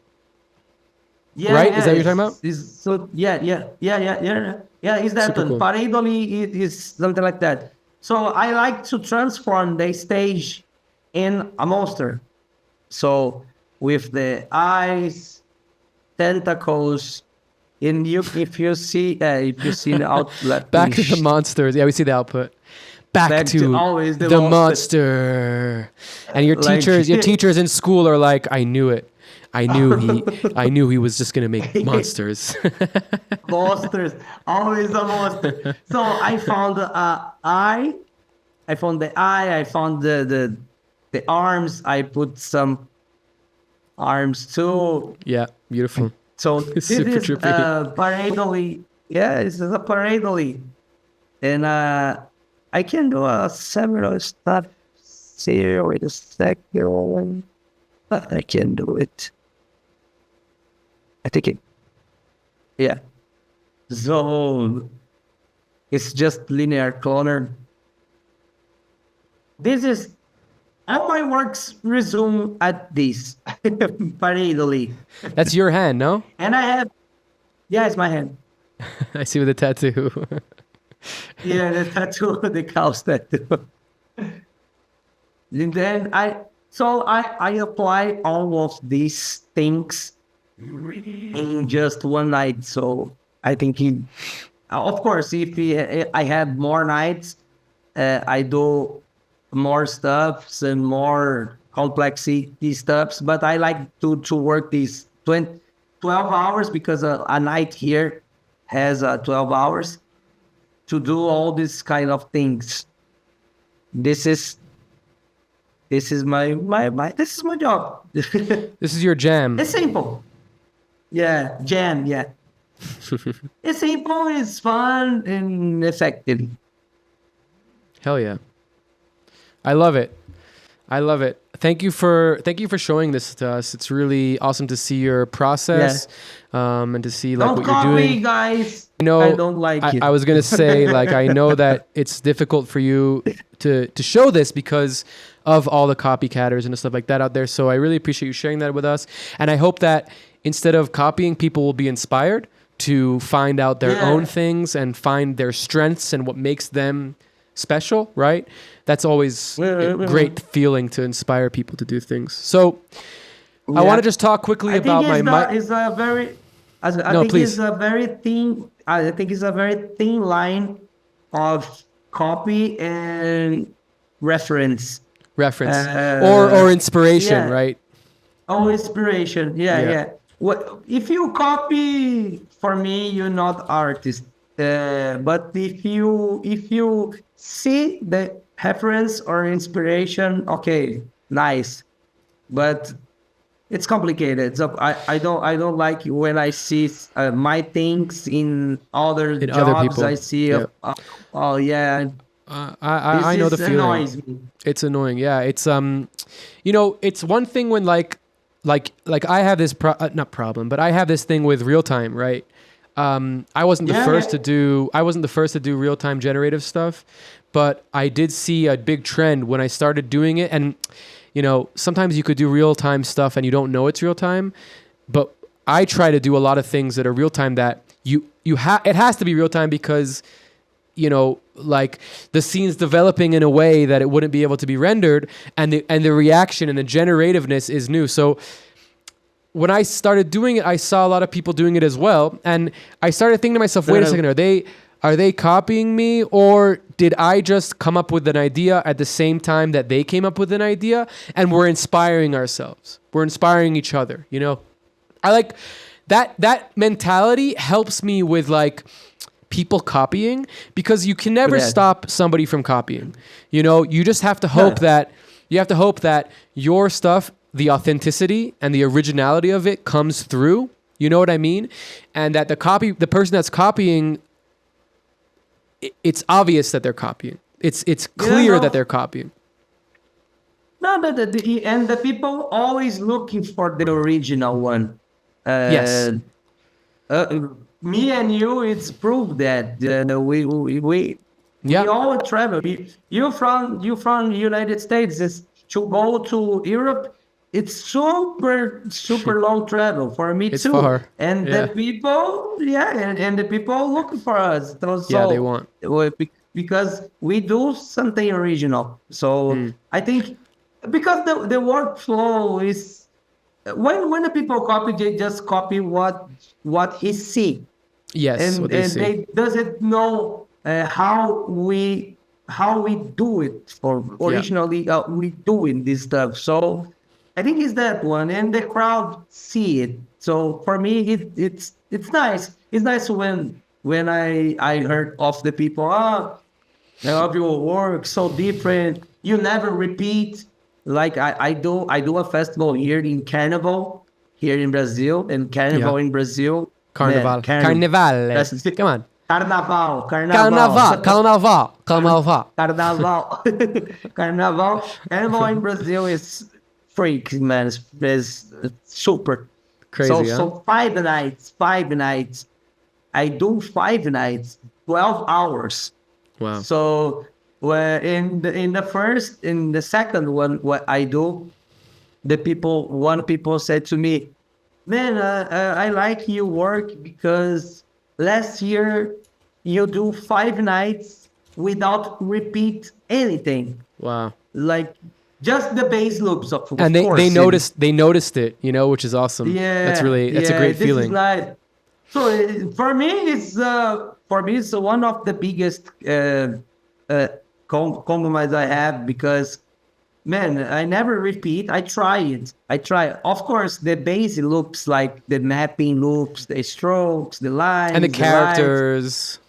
Yeah, right? Is that what you're talking about? Is that Super one? cool. Pareidoli is something like that. So I like to transform the stage in a monster. So with the eyes, tentacles, and if you see the outlet. Back to the monsters. Yeah, we see the output. Back to always the monster. And your teachers in school are like, I knew it. I knew he was just gonna make monsters. Monsters, always a monster. So I found the eye. I found the arms. I put some arms too. Yeah, beautiful. So this is pareidoli. Yeah, this is a pareidoli, and I can do several stuff. Here, wait a second. I can do it. I think it. Yeah. So it's just linear cloner. This is all my works resume at this pareidoli. That's your hand, no? And I have Yeah, it's my hand. I see with the tattoo. Yeah, the tattoo, the cow's tattoo. And then I apply all of these things in just one night. So I think of course, if I have more nights, I do more stuffs and more complexity stuffs. But I like to work these 12 hours because a night here has 12 hours to do all these kind of things. This is this is my job. This is your jam. It's simple. Yeah, jam. Yeah, it's simple. It's fun and effective. Hell yeah. I love it. I love it. Thank you for showing this to us. It's really awesome to see your process, and to see like Don't what you're copy, doing. guys. I know. I don't like it. I was gonna say like I know that it's difficult for you to show this because of all the copycatters and stuff like that out there. So I really appreciate you sharing that with us. And I hope that instead of copying, people will be inspired to find out their own things and find their strengths and what makes them special, right? That's always a great feeling to inspire people to do things. So I want to just talk quickly about my mic. It's a very, I No, think please. it's a very thin. I think it's a very thin line of copy and reference. Or inspiration, yeah. right? Oh, inspiration. Yeah, Yeah. yeah. What if you copy? For me, you're not artist. But if you see the reference or inspiration, okay, nice. But it's complicated. So I don't like when I see my things in other In jobs. other people. I see. Yeah. Oh yeah. I know the This feeling. annoys me. It's annoying. Yeah, it's it's one thing when like I have this not problem, but I have this thing with real time, right? I wasn't the first to do real time generative stuff, but I did see a big trend when I started doing it. And sometimes you could do real time stuff and you don't know it's real time, but I try to do a lot of things that are real time that it has to be real time because like the scene's developing in a way that it wouldn't be able to be rendered, and the reaction and the generativeness is new. So when I started doing it, I saw a lot of people doing it as well, and I started thinking to myself, wait a second, are they copying me, or did I just come up with an idea at the same time that they came up with an idea, and we're inspiring ourselves, we're inspiring each other? I like that mentality helps me with like people copying, because you can never stop somebody from copying. You just have to hope that your stuff, the authenticity and the originality of it comes through. You know what I mean? And that the person that's copying, it's obvious that they're copying. It's clear that they're copying. No, and the people always looking for the original one. Yes. Me and you, it's proof that we all travel. You from United States, to go to Europe, it's super long travel for me It's too. far. And Yeah. the people, and the people looking for us. They want. Because we do something original. So I think because the workflow is when the people copy, they just copy what he see. Yes, And what they see. they doesn't know how we do it, or originally we doing this stuff. So I think it's that one, and the crowd see it. So for me, it's nice. It's nice when I heard of the people. I love your work, so different. You never repeat. Like I do a festival here in Carnival, here in Brazil, and Carnival in Brazil. Carnival. Man, Carnivale. Come on. Carnaval. Carnaval. Carnival in Brazil is freak, man. It's super Crazy, So 5 nights. I do 5 nights, 12 hours. Wow. So in the second one, what I do, one people said to me, Man, I like your work because last year you do 5 nights without repeat anything. Wow. Like just the bass loops, And of they course. noticed it, which is awesome. That's a Yeah, great this is feeling. like so for me it's one of the biggest uh, compromise I have because man, I never repeat. I try it. I try. Of course, the bass loops like the mapping loops, the strokes, the And the lines, the lights. characters.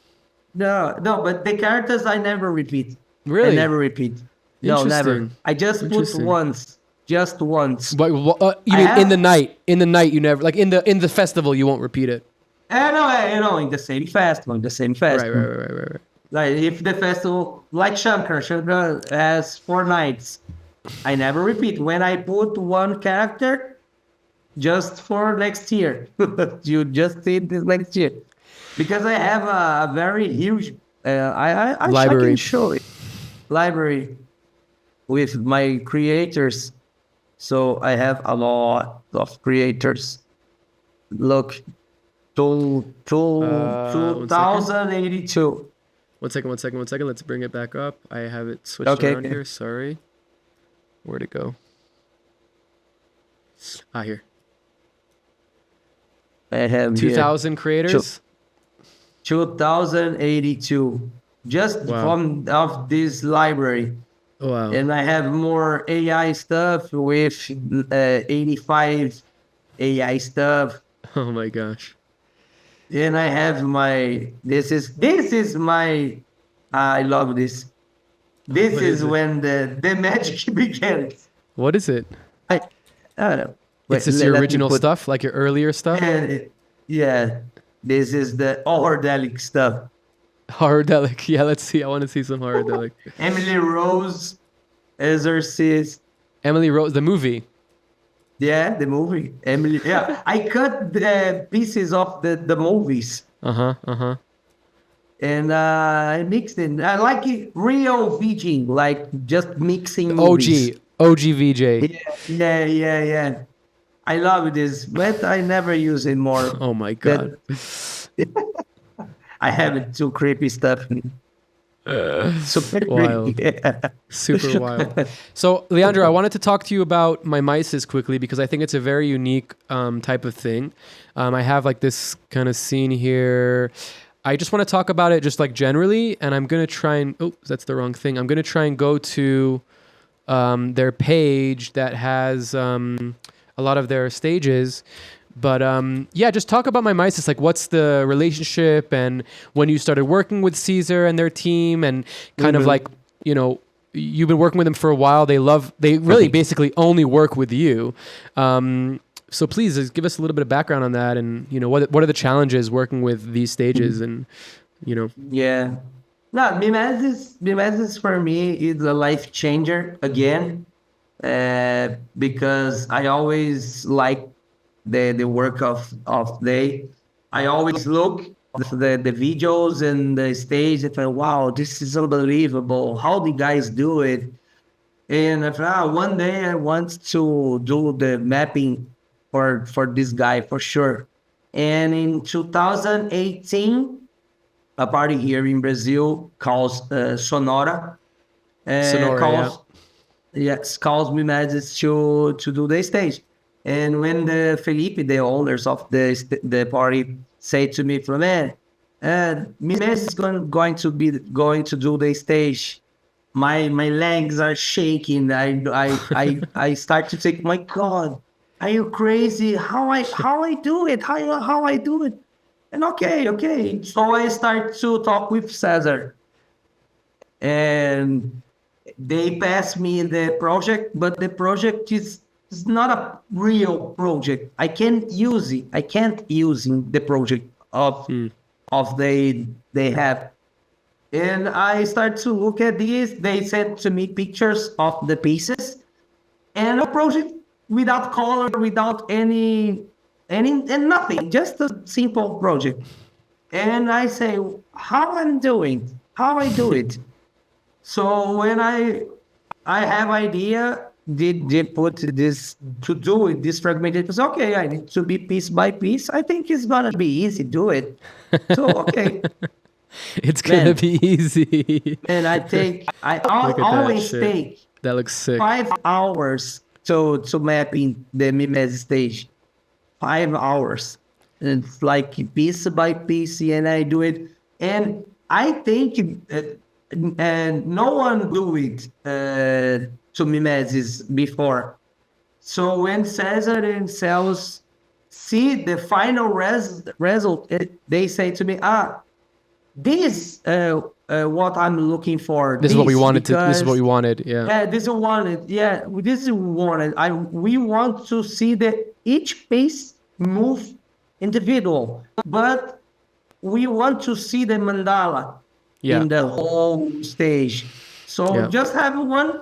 No, no, but the characters I never repeat. I Really? never repeat. No, never. Interesting. I just put Interesting. once. Just once. But you I mean in the have. night? In the night, you never, like in the festival, you won't repeat it. In the same festival, in the same Right, right, festival. right, right, right, right. Like if the festival, like Shankar has 4 nights, I never repeat. When I put one character, just for next year, you just see this next year, because I have a very huge. I can Library. show it library with my creators. So I have a lot of creators. Look, One second. 2082. One second. One second. One second. Let's bring it back up. I have it switched Okay, around okay. here. Sorry. Where'd it go? Here. I have here 2,000 creators. 2082 just Wow. from of this library. Oh, wow. And I have more AI stuff with 85 AI stuff. Oh my gosh. And I have my this is my I love this. This What is is it? when the magic begins. What is it? I don't know. It's just your original stuff, like your earlier stuff? Yeah, this is the Ordelic stuff. Horrordelic. Yeah, let's see. I want to see some Horrordelic. Emily Rose, Exorcist. Emily Rose, the movie. Yeah, the movie. Emily. Yeah, I cut the pieces of the movies Uh-huh. Uh-huh. and I mixed it. I like it real VJing, like just mixing OG. movies. OG VJ. Yeah. I love this, but I never use it more. Oh my god. I have it too creepy stuff. Super Wild. creepy. Super wild. So, Leandro, I wanted to talk to you about Mimesis quickly because I think it's a very unique type of thing. I have like this kind of scene here. I just want to talk about it just like generally, and I'm going to try and... Oh, that's the wrong thing. I'm going to try and go to their page that has a lot of their stages. But yeah, just talk about Mimesis. Like, what's the relationship, and when you started working with Caesar and their team, and kind of like, you've been working with them for a while. They really basically only work with you. So please just give us a little bit of background on that, and what are the challenges working with these stages, and Yeah. No, Mimesis for me is a life changer again, because I always like the work of they. I always look the videos and the stage and think, wow, this is unbelievable. How the guys do it? And I thought, one day I want to do the mapping for this guy for sure. And in 2018, a party here in Brazil called Sonora. Sonora, Calls me messages to do the stage. And when the Felipe, the owners of the party, say to me, "From man, Mimesis is going to do the stage." My legs are shaking. I start to think, my God, are you crazy? How I do it? How I do it? And okay. So I start to talk with Cesar, and they pass me the project, but the project is not a real project. I can't use it. I can't use the project of they have. And I start to look at this. They sent to me pictures of the pieces and a project without color, without any and nothing, just a simple project. And I say, how I do it. So when I have idea, they put this to do it, this fragmented. Because okay, I need to be piece by piece. I think it's gonna be easy. Do it. So okay, It's gonna man, be easy. and I Look at that always shit. take That looks sick. 5 hours to mapping the Mimesis stage. 5 hours. And it's like piece by piece, and I do it. And I think and no one do it to Mimesis before. So when Cesar and Cells see the final result, they say to me, this what I'm looking for. This is what we wanted to. This is what we because wanted. Yeah. yeah, this is wanted. Yeah, this is wanted. We want to see that each piece move individual, but we want to see the mandala Yeah. in the whole stage. So Yeah. just have one,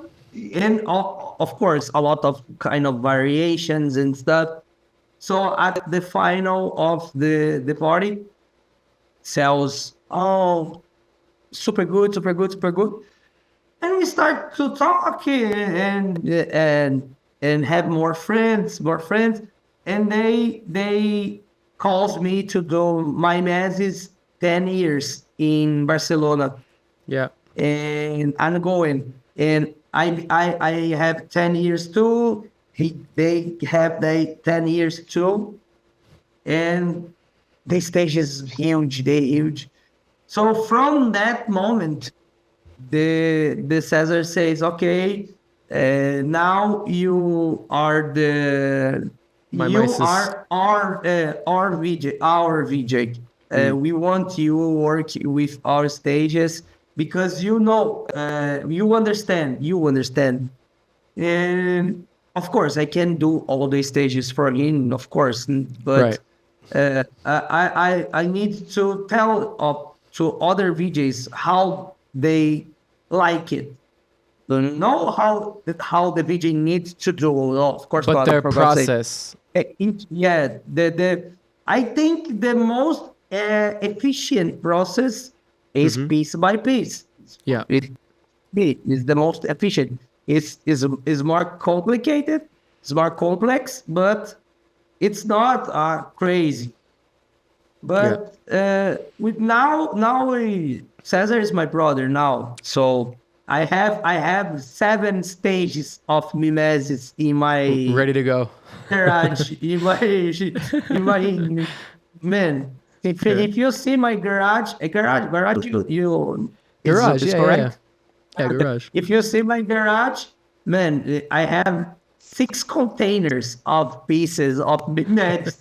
and of course a lot of kind of variations and stuff. So at the final of the party, sells super good, super good, super good. And we start to talk and have more friends, and they calls me to do my Mimesis 10 years in Barcelona, Yeah. and I'm going, and I have 10 years too. They have the 10 years too, and the stage is huge. They huge. So from that moment, the Cesar says, okay, now you are Mimesis. our VJ. We want you work with our stages because you understand. And of course, I can do all the stages for him, of course, but I need to tell to other VJs how they like it. Don't know how the VJ needs to do. Of course, But their for God's sake. process. Yeah, I think the most efficient process is piece by piece. Yeah. It is the most efficient. Is more complicated. It's more complex, but it's not crazy. But with now Cesar is my brother now, so I have 7 stages of Mimesis in my Ready to go. garage. in my man. If you see my garage, you Garage. is Yeah, correct. Yeah, garage. If you see my garage, man, I have 6 containers of pieces of Mimesis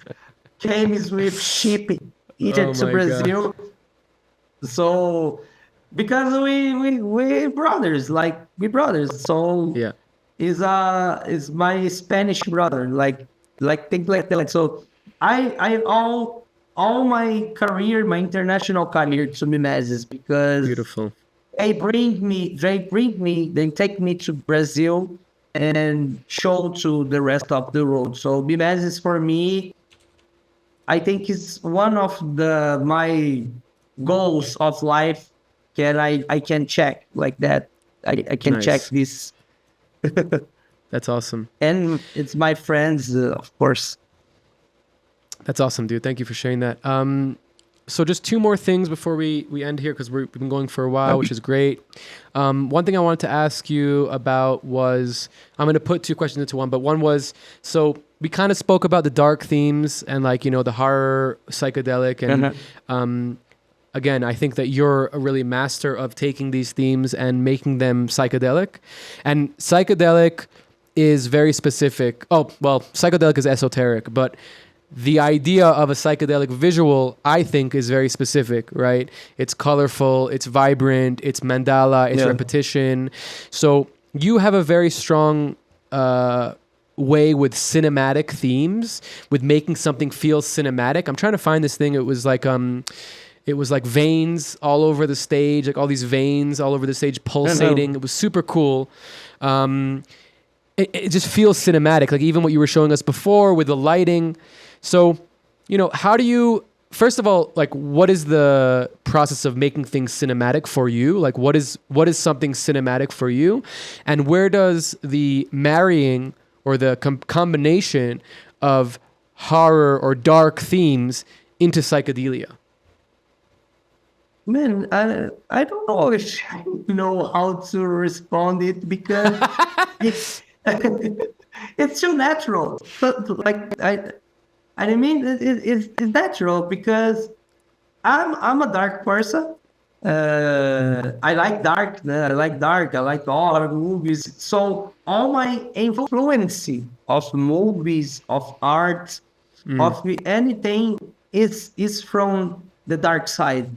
came with shipping either to my Brazil. So because we brothers, like we brothers. So Yeah. is my Spanish brother, like things like that. So I all my career, my international career to Mimesis because Beautiful. they take me to Brazil and show to the rest of the world. So Mimesis for me, I think is one of my goals of life. I can check like that. I can Nice. check this, That's awesome. and it's my friends, of course. That's awesome, dude. Thank you for sharing that. So just 2 more things before we end here because we've been going for a while, which is great. One thing I wanted to ask you about was, I'm going to put 2 questions into one, but one was, so we kind of spoke about the dark themes and like, the horror, psychedelic, and again, I think that you're a really master of taking these themes and making them psychedelic. And psychedelic is very specific. Oh, well, psychedelic is esoteric, but the idea of a psychedelic visual, I think, is very specific, right? It's colorful, it's vibrant, it's mandala, it's repetition. So you have a very strong way with cinematic themes, with making something feel cinematic. I'm trying to find this thing. It was like veins all over the stage, like all these veins all over the stage pulsating. It was super cool. It just feels cinematic, like even what you were showing us before with the lighting. So, how do you first of all, like, what is the process of making things cinematic for you? Like, what is something cinematic for you, and where does the marrying or the combination of horror or dark themes into psychedelia? Man, I don't know if I know how to respond it because it's it's so natural. But like I mean, it's natural because I'm a dark person. I like dark. I like dark. I like all of movies. So all my influence of movies, of art, of anything is from the dark side.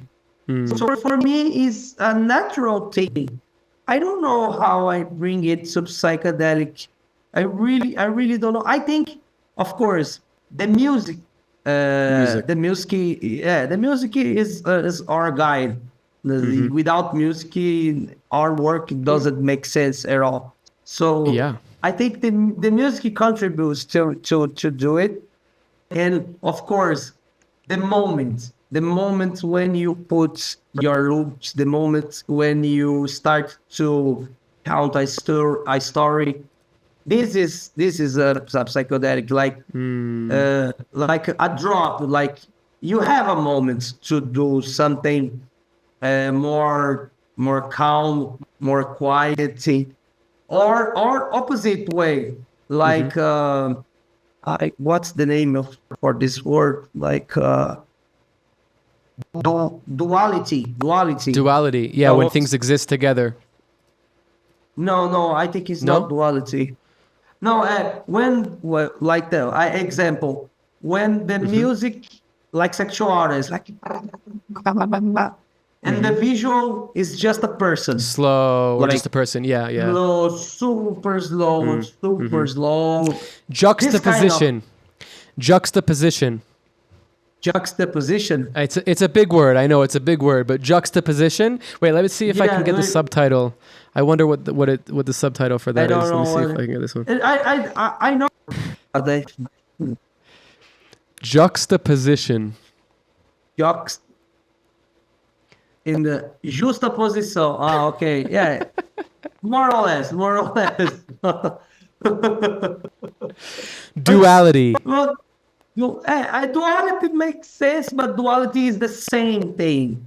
So for me, it's a natural thing. I don't know how I bring it to psychedelic. I really don't know. I think, of course, the music, the music, the music is our guide. Without music, our work doesn't make sense at all. So Yeah. I think the music contributes to do it, and of course, the moment when you put your loops, the moment when you start to count a story. This is a psychedelic, like a drop. Like you have a moment to do something more calm, more quiet, or opposite way. Like what's the name for this word? Like duality. Duality. Yeah, when No, things exist together. no, I think it's No? not duality. No, like the example, when the music, like sexual artists, like, and the visual is just a person, Slow, or like just a person. Yeah, yeah. slow, super slow, super slow. Juxtaposition. Juxtaposition. Juxtaposition. It's a big word. I know it's a big word, but juxtaposition. Wait, let me see if I can get the subtitle. I wonder what the subtitle for that is. Let me see if I can get this one. I know. They Juxtaposition. juxt in the juxtaposition. Ah, okay, yeah, more or less. Duality. Well, duality makes sense, but duality is the same thing.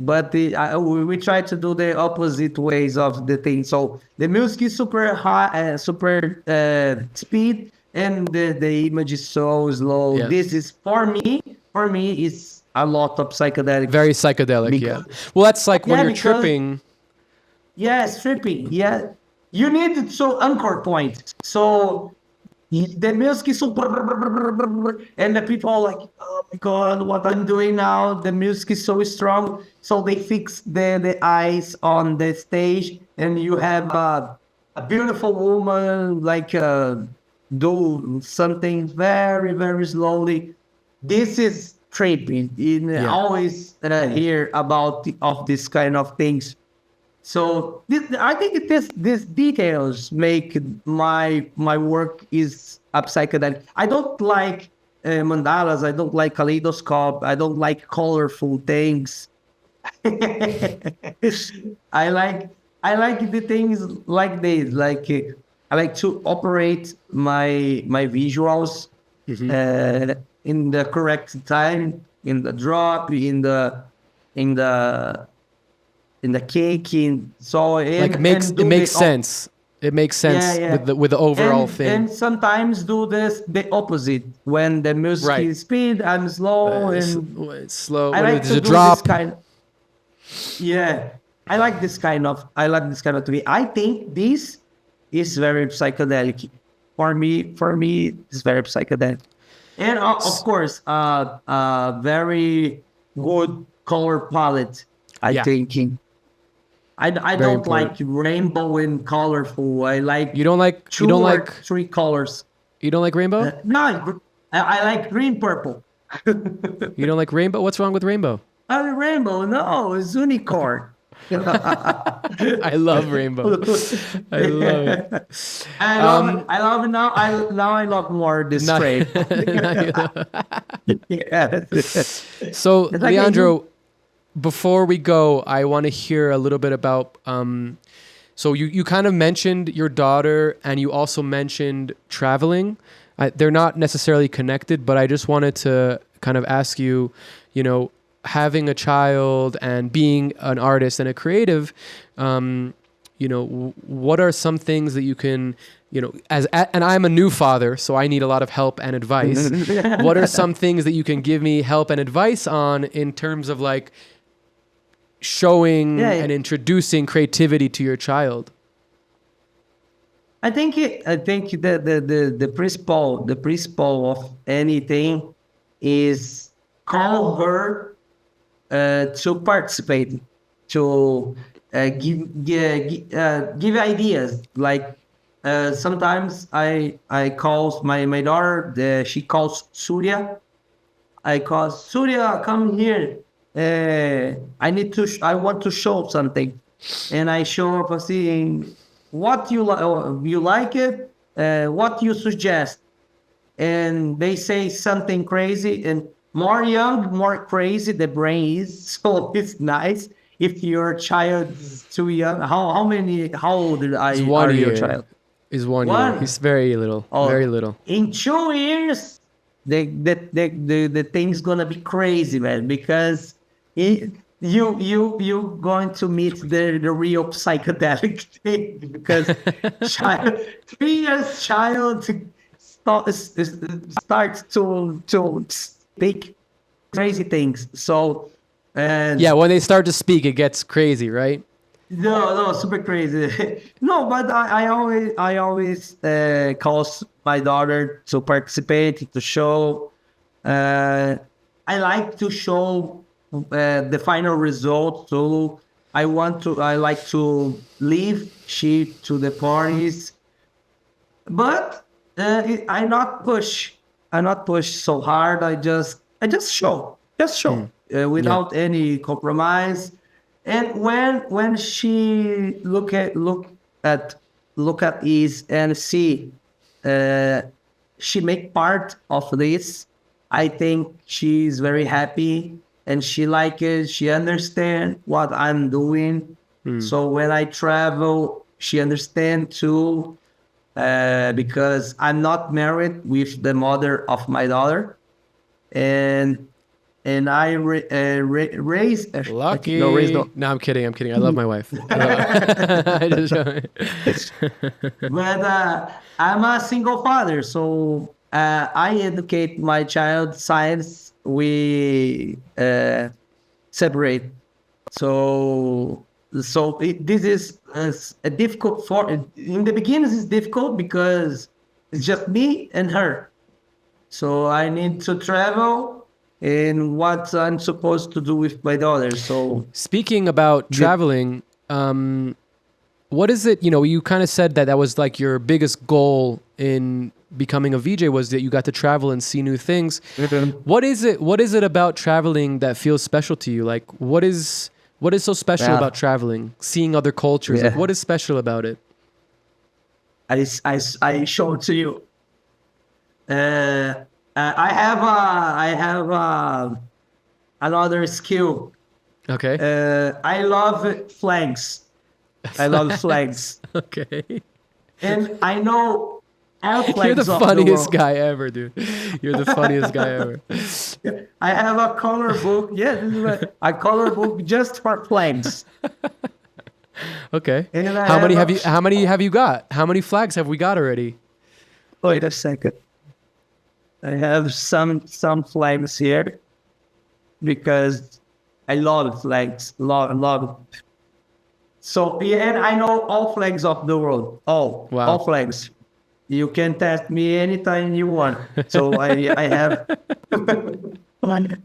But we try to do the opposite ways of the thing. So the music is super high, super speed, and the image is so slow. Yeah. This is for me. It's a lot of psychedelic. Very psychedelic. Because- Yeah. Well, that's like when Yeah, you're because- tripping. Yeah, stripping. Yeah, you need it so anchor point. So the music is so, and the people are like, oh my god, what I'm doing now? The music is so strong. So they fix the eyes on the stage, and you have a beautiful woman like do something very very slowly. This is tripping. Always hear about of this kind of things. So I think these details make my work is a psychedelic. I don't like mandalas. I don't like kaleidoscope. I don't like colorful things. I like the things like this. Like I like to operate my visuals in the correct time, in the drop, in the caking. So Like it makes sense. It makes sense with the overall thing. And sometimes do the opposite. When the music Right. is speed, I'm slow, It's and slow. I When like there's to a do drop. this kind. Yeah, I like this kind of. I like this kind of TV. I think this is very psychedelic. For me, it's very psychedelic. And of course, very good color palette. I think. I don't like rainbow and colorful. I like You don't like three colors. you don't like rainbow? No, I like green, purple. You don't like rainbow? What's wrong with rainbow? Rainbow, no, it's unicorn. I love rainbow. I love it. I love it now. I love more the Now- straight. now you love- Yeah. So, It's like Leandro, before we go, I want to hear a little bit about. So you kind of mentioned your daughter, and you also mentioned traveling. They're not necessarily connected, but I just wanted to kind of ask you, having a child and being an artist and a creative, what are some things that you can, and I'm a new father, so I need a lot of help and advice. What are some things that you can give me help and advice on in terms of like showing and introducing creativity to your child? I think the principle of anything is call her to participate, to give ideas. Like sometimes I call my daughter. She calls Surya. I call Surya, come here. I want to show something, and I show up saying what you like it, what you suggest, and they say something crazy, and more young, more crazy the brain is. So it's nice. If your child is too young, how old He's are your child? Is 1 year. He's very little. Very little. In 2 years, the thing's gonna be crazy, man, because you going to meet the real psychedelic thing, because 3 years child starts to speak crazy things. So Yeah, when they start to speak, it gets crazy, right? no, super crazy. No, but I always call my daughter to participate, to show. I like to show the final result. So I like to leave she to the parties, but I not push. I not push so hard. I just show, without any compromise. And when she look at this and see she make part of this, I think she's very happy and she like it. She understand what I'm doing. So when I travel, she understand too, because I'm not married with the mother of my daughter, and I raise. Lucky. No, raise No, I'm kidding. I love my wife. I just- But I'm a single father, so I educate my child science. We separate. So this is a difficult for in the beginning. It's difficult because it's just me and her. So I need to travel and what I'm supposed to do with my daughter. So Speaking about traveling, what is it? You kind of said that was like your biggest goal in becoming a VJ, was that you got to travel and see new things. What is it about traveling that feels special to you? Like, what is so special about traveling, seeing other cultures? Like, what is special about it? I show it to you. I have another skill. Okay. I love flags. I love flags, Okay. and I know all flags You're the of funniest the guy ever, dude. You're the funniest guy ever. world. I have a color book. Yeah, this is a color book just for flags. Okay. And I How many have have you got? How many flags have we got already? Wait a second. I have some flags here because I love flags. Love. So yeah, and I know all flags of the world. All flags. You can test me anytime you want. So I have. And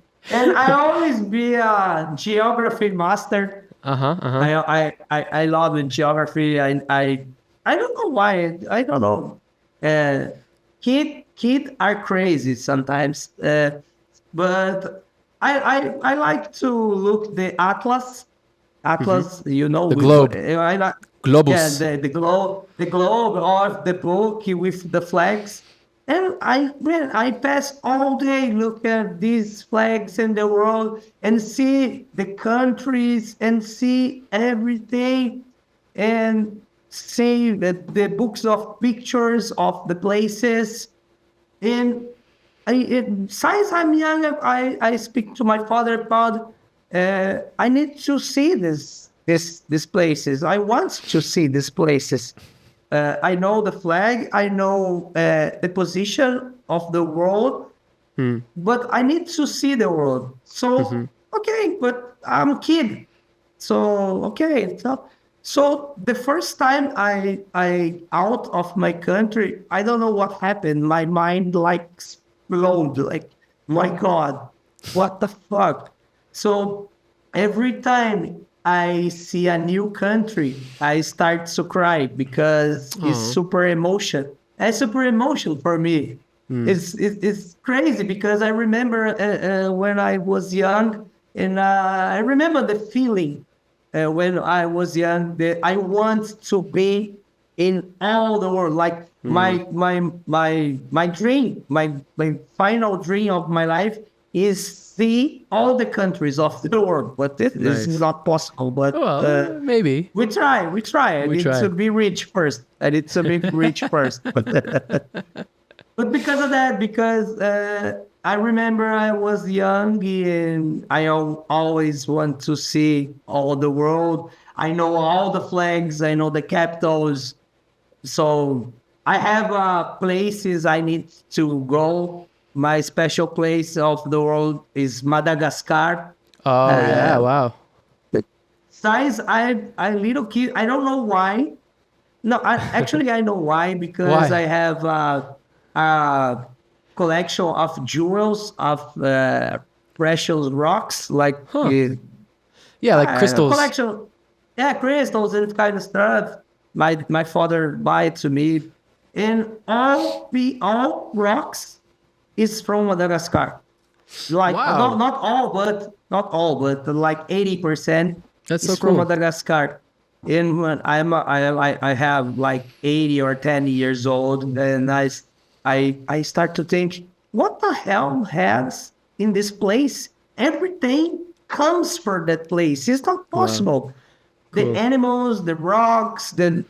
I always be a geography master. I love geography. I don't know why. I don't know. Kids are crazy sometimes, but I like to look the atlas Atlas, you know, The globe. Yeah, Globus. the globe of the book with the flags. And I pass all day look at these flags in the world and see the countries and see everything and see the books of pictures of the places. And since I'm young, I speak to my father about I need to see these places. I want to see these places. I know the flag. I know the position of the world, but I need to see the world. So okay, but I'm a kid. So okay, so the first time I out of my country, I don't know what happened. My mind like exploded. Like my God, what the fuck? So every time I see a new country, I start to cry because it's super emotion. It's super emotional for me. It's crazy because I remember when I was young, and I remember the feeling when I was young that I want to be in all the world. Like my dream, my final dream of my life is see all the countries of the world. But this is not possible. But Maybe. we try. I need to be rich first. I need to be rich first. But because of that, because I remember I was young and I always want to see all the world. I know all the flags. I know the capitals. So I have places I need to go. My special place of the world is Madagascar. Oh, yeah, wow. Since I little kid, I don't know why. No, actually I know why, because Why? I have a collection of jewels of precious rocks, like Yeah, like crystals. collection, yeah, crystals and kind of stuff. My father buy it to me, and all rocks is from Madagascar. Like Wow. not all, but like 80% That's is so from cool. Madagascar. And when I have like 80 or 10 years old, and I start to think, what the hell has in this place? Everything comes from that place. It's not possible. The Cool. animals, the rocks, the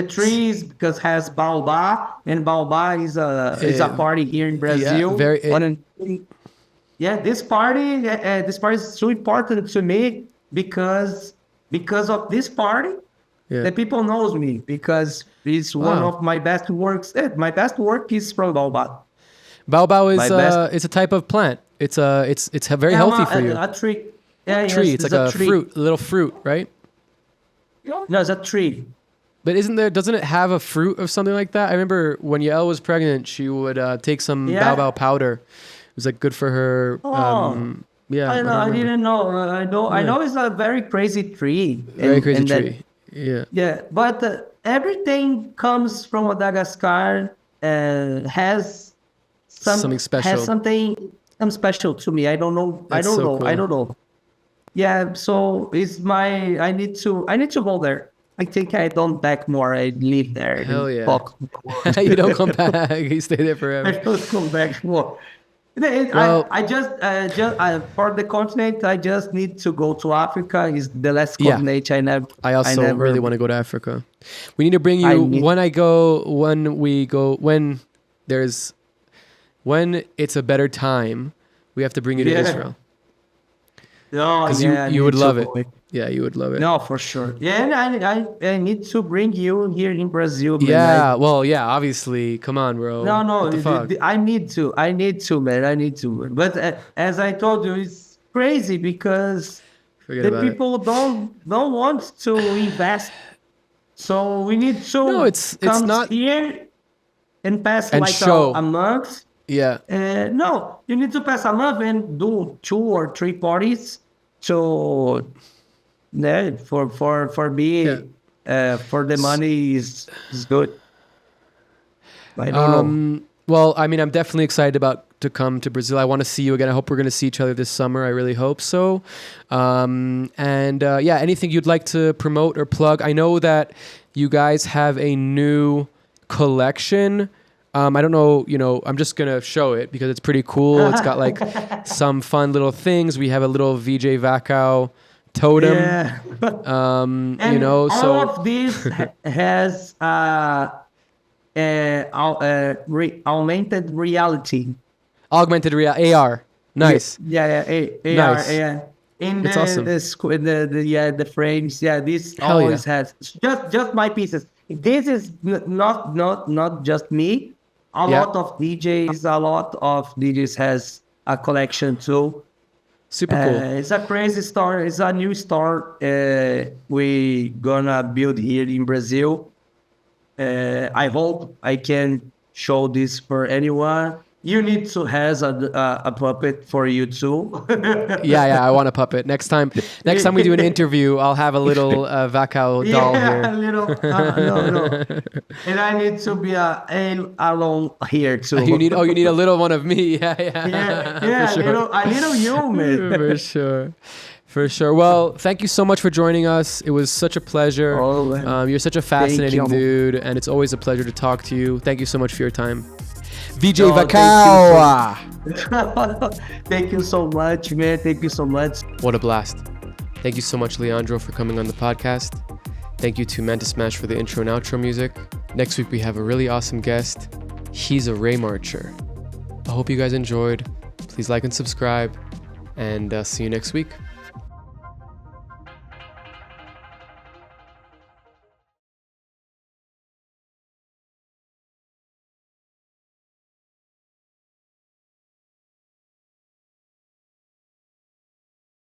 trees, because has baobab, and baobab is a party here in Brazil. This party is so important to me because of this party, the people knows me, because it's one of my best works. My best work is from baobab. Baobab My is best- it's a type of plant. It's very healthy for you. A tree. Yeah, Tree. yes, It's like a tree. fruit, a little fruit, right? No, it's a tree. But doesn't it have a fruit of something like that? I remember when Yael was pregnant, she would take some baobab powder. It was like good for her. Yeah. I know. I didn't know. I know it's a very crazy tree. Very crazy and that- tree. Yeah. Yeah, but everything comes from Madagascar. Has Something special. Has something special to me. I don't know. That's so cool. I don't know. Yeah. So it's my. I need to go there. I think I don't back more. I live there. Hell yeah. Fuck. You don't come back. You stay there I forever. don't come back more. Well- I just for the continent, I just need to go to Africa. Is the last Yeah. continent I never. I also never, really want to go to Africa. We need to bring I you need- when it's a better time. We have to bring you to Yeah. Israel. No, Because yeah, I you would need to love it. go. Yeah, you would love it. No, for sure. Yeah, and I need to bring you here in Brazil. Man. Yeah, well, yeah, obviously. Come on, bro. No, What the fuck? I need to, man. I need to. But as I told you, it's crazy because Forget the about it. people don't want to invest. So we need to No, it's come not- here and pass And like show. a month. Yeah. No, you need to pass a month and do 2 or 3 parties. So, yeah, for me, for the money is good. I don't know. Well, I mean, I'm definitely excited about to come to Brazil. I want to see you again. I hope we're going to see each other this summer. I really hope so. Anything you'd like to promote or plug? I know that you guys have a new collection. I don't know, I'm just going to show it because it's pretty cool. It's got like some fun little things. We have a little VJ Vacao totem. Yeah. So all of this has augmented reality. Augmented reality, AR. Nice. Yeah, AR. Nice. Yeah. In It's awesome. the frames. Yeah, this Hell always yeah. has just my pieces. This is not just me. A Yeah. lot of DJs has a collection too. Super cool. It's a crazy store. It's a new store we gonna build here in Brazil. I hope I can show this for anyone. You need to have a puppet for you too. Yeah, I want a puppet. Next time we do an interview, I'll have a little Vacao doll here. Yeah, a little. No. And I need to be alone here too. You need a little one of me. Yeah. yeah, For sure. a little you, man. For sure. Well, thank you so much for joining us. It was such a pleasure. Oh, You're such a fascinating you. dude, and it's always a pleasure to talk to you. Thank you so much for your time. VJ Oh, Vacao. Thank you so much, man. Thank you so much. What a blast. Thank you so much, Leandro, for coming on the podcast. Thank you to Mantis Smash for the intro and outro music. Next week, we have a really awesome guest. He's a Ray Marcher. I hope you guys enjoyed. Please like and subscribe, and see you next week.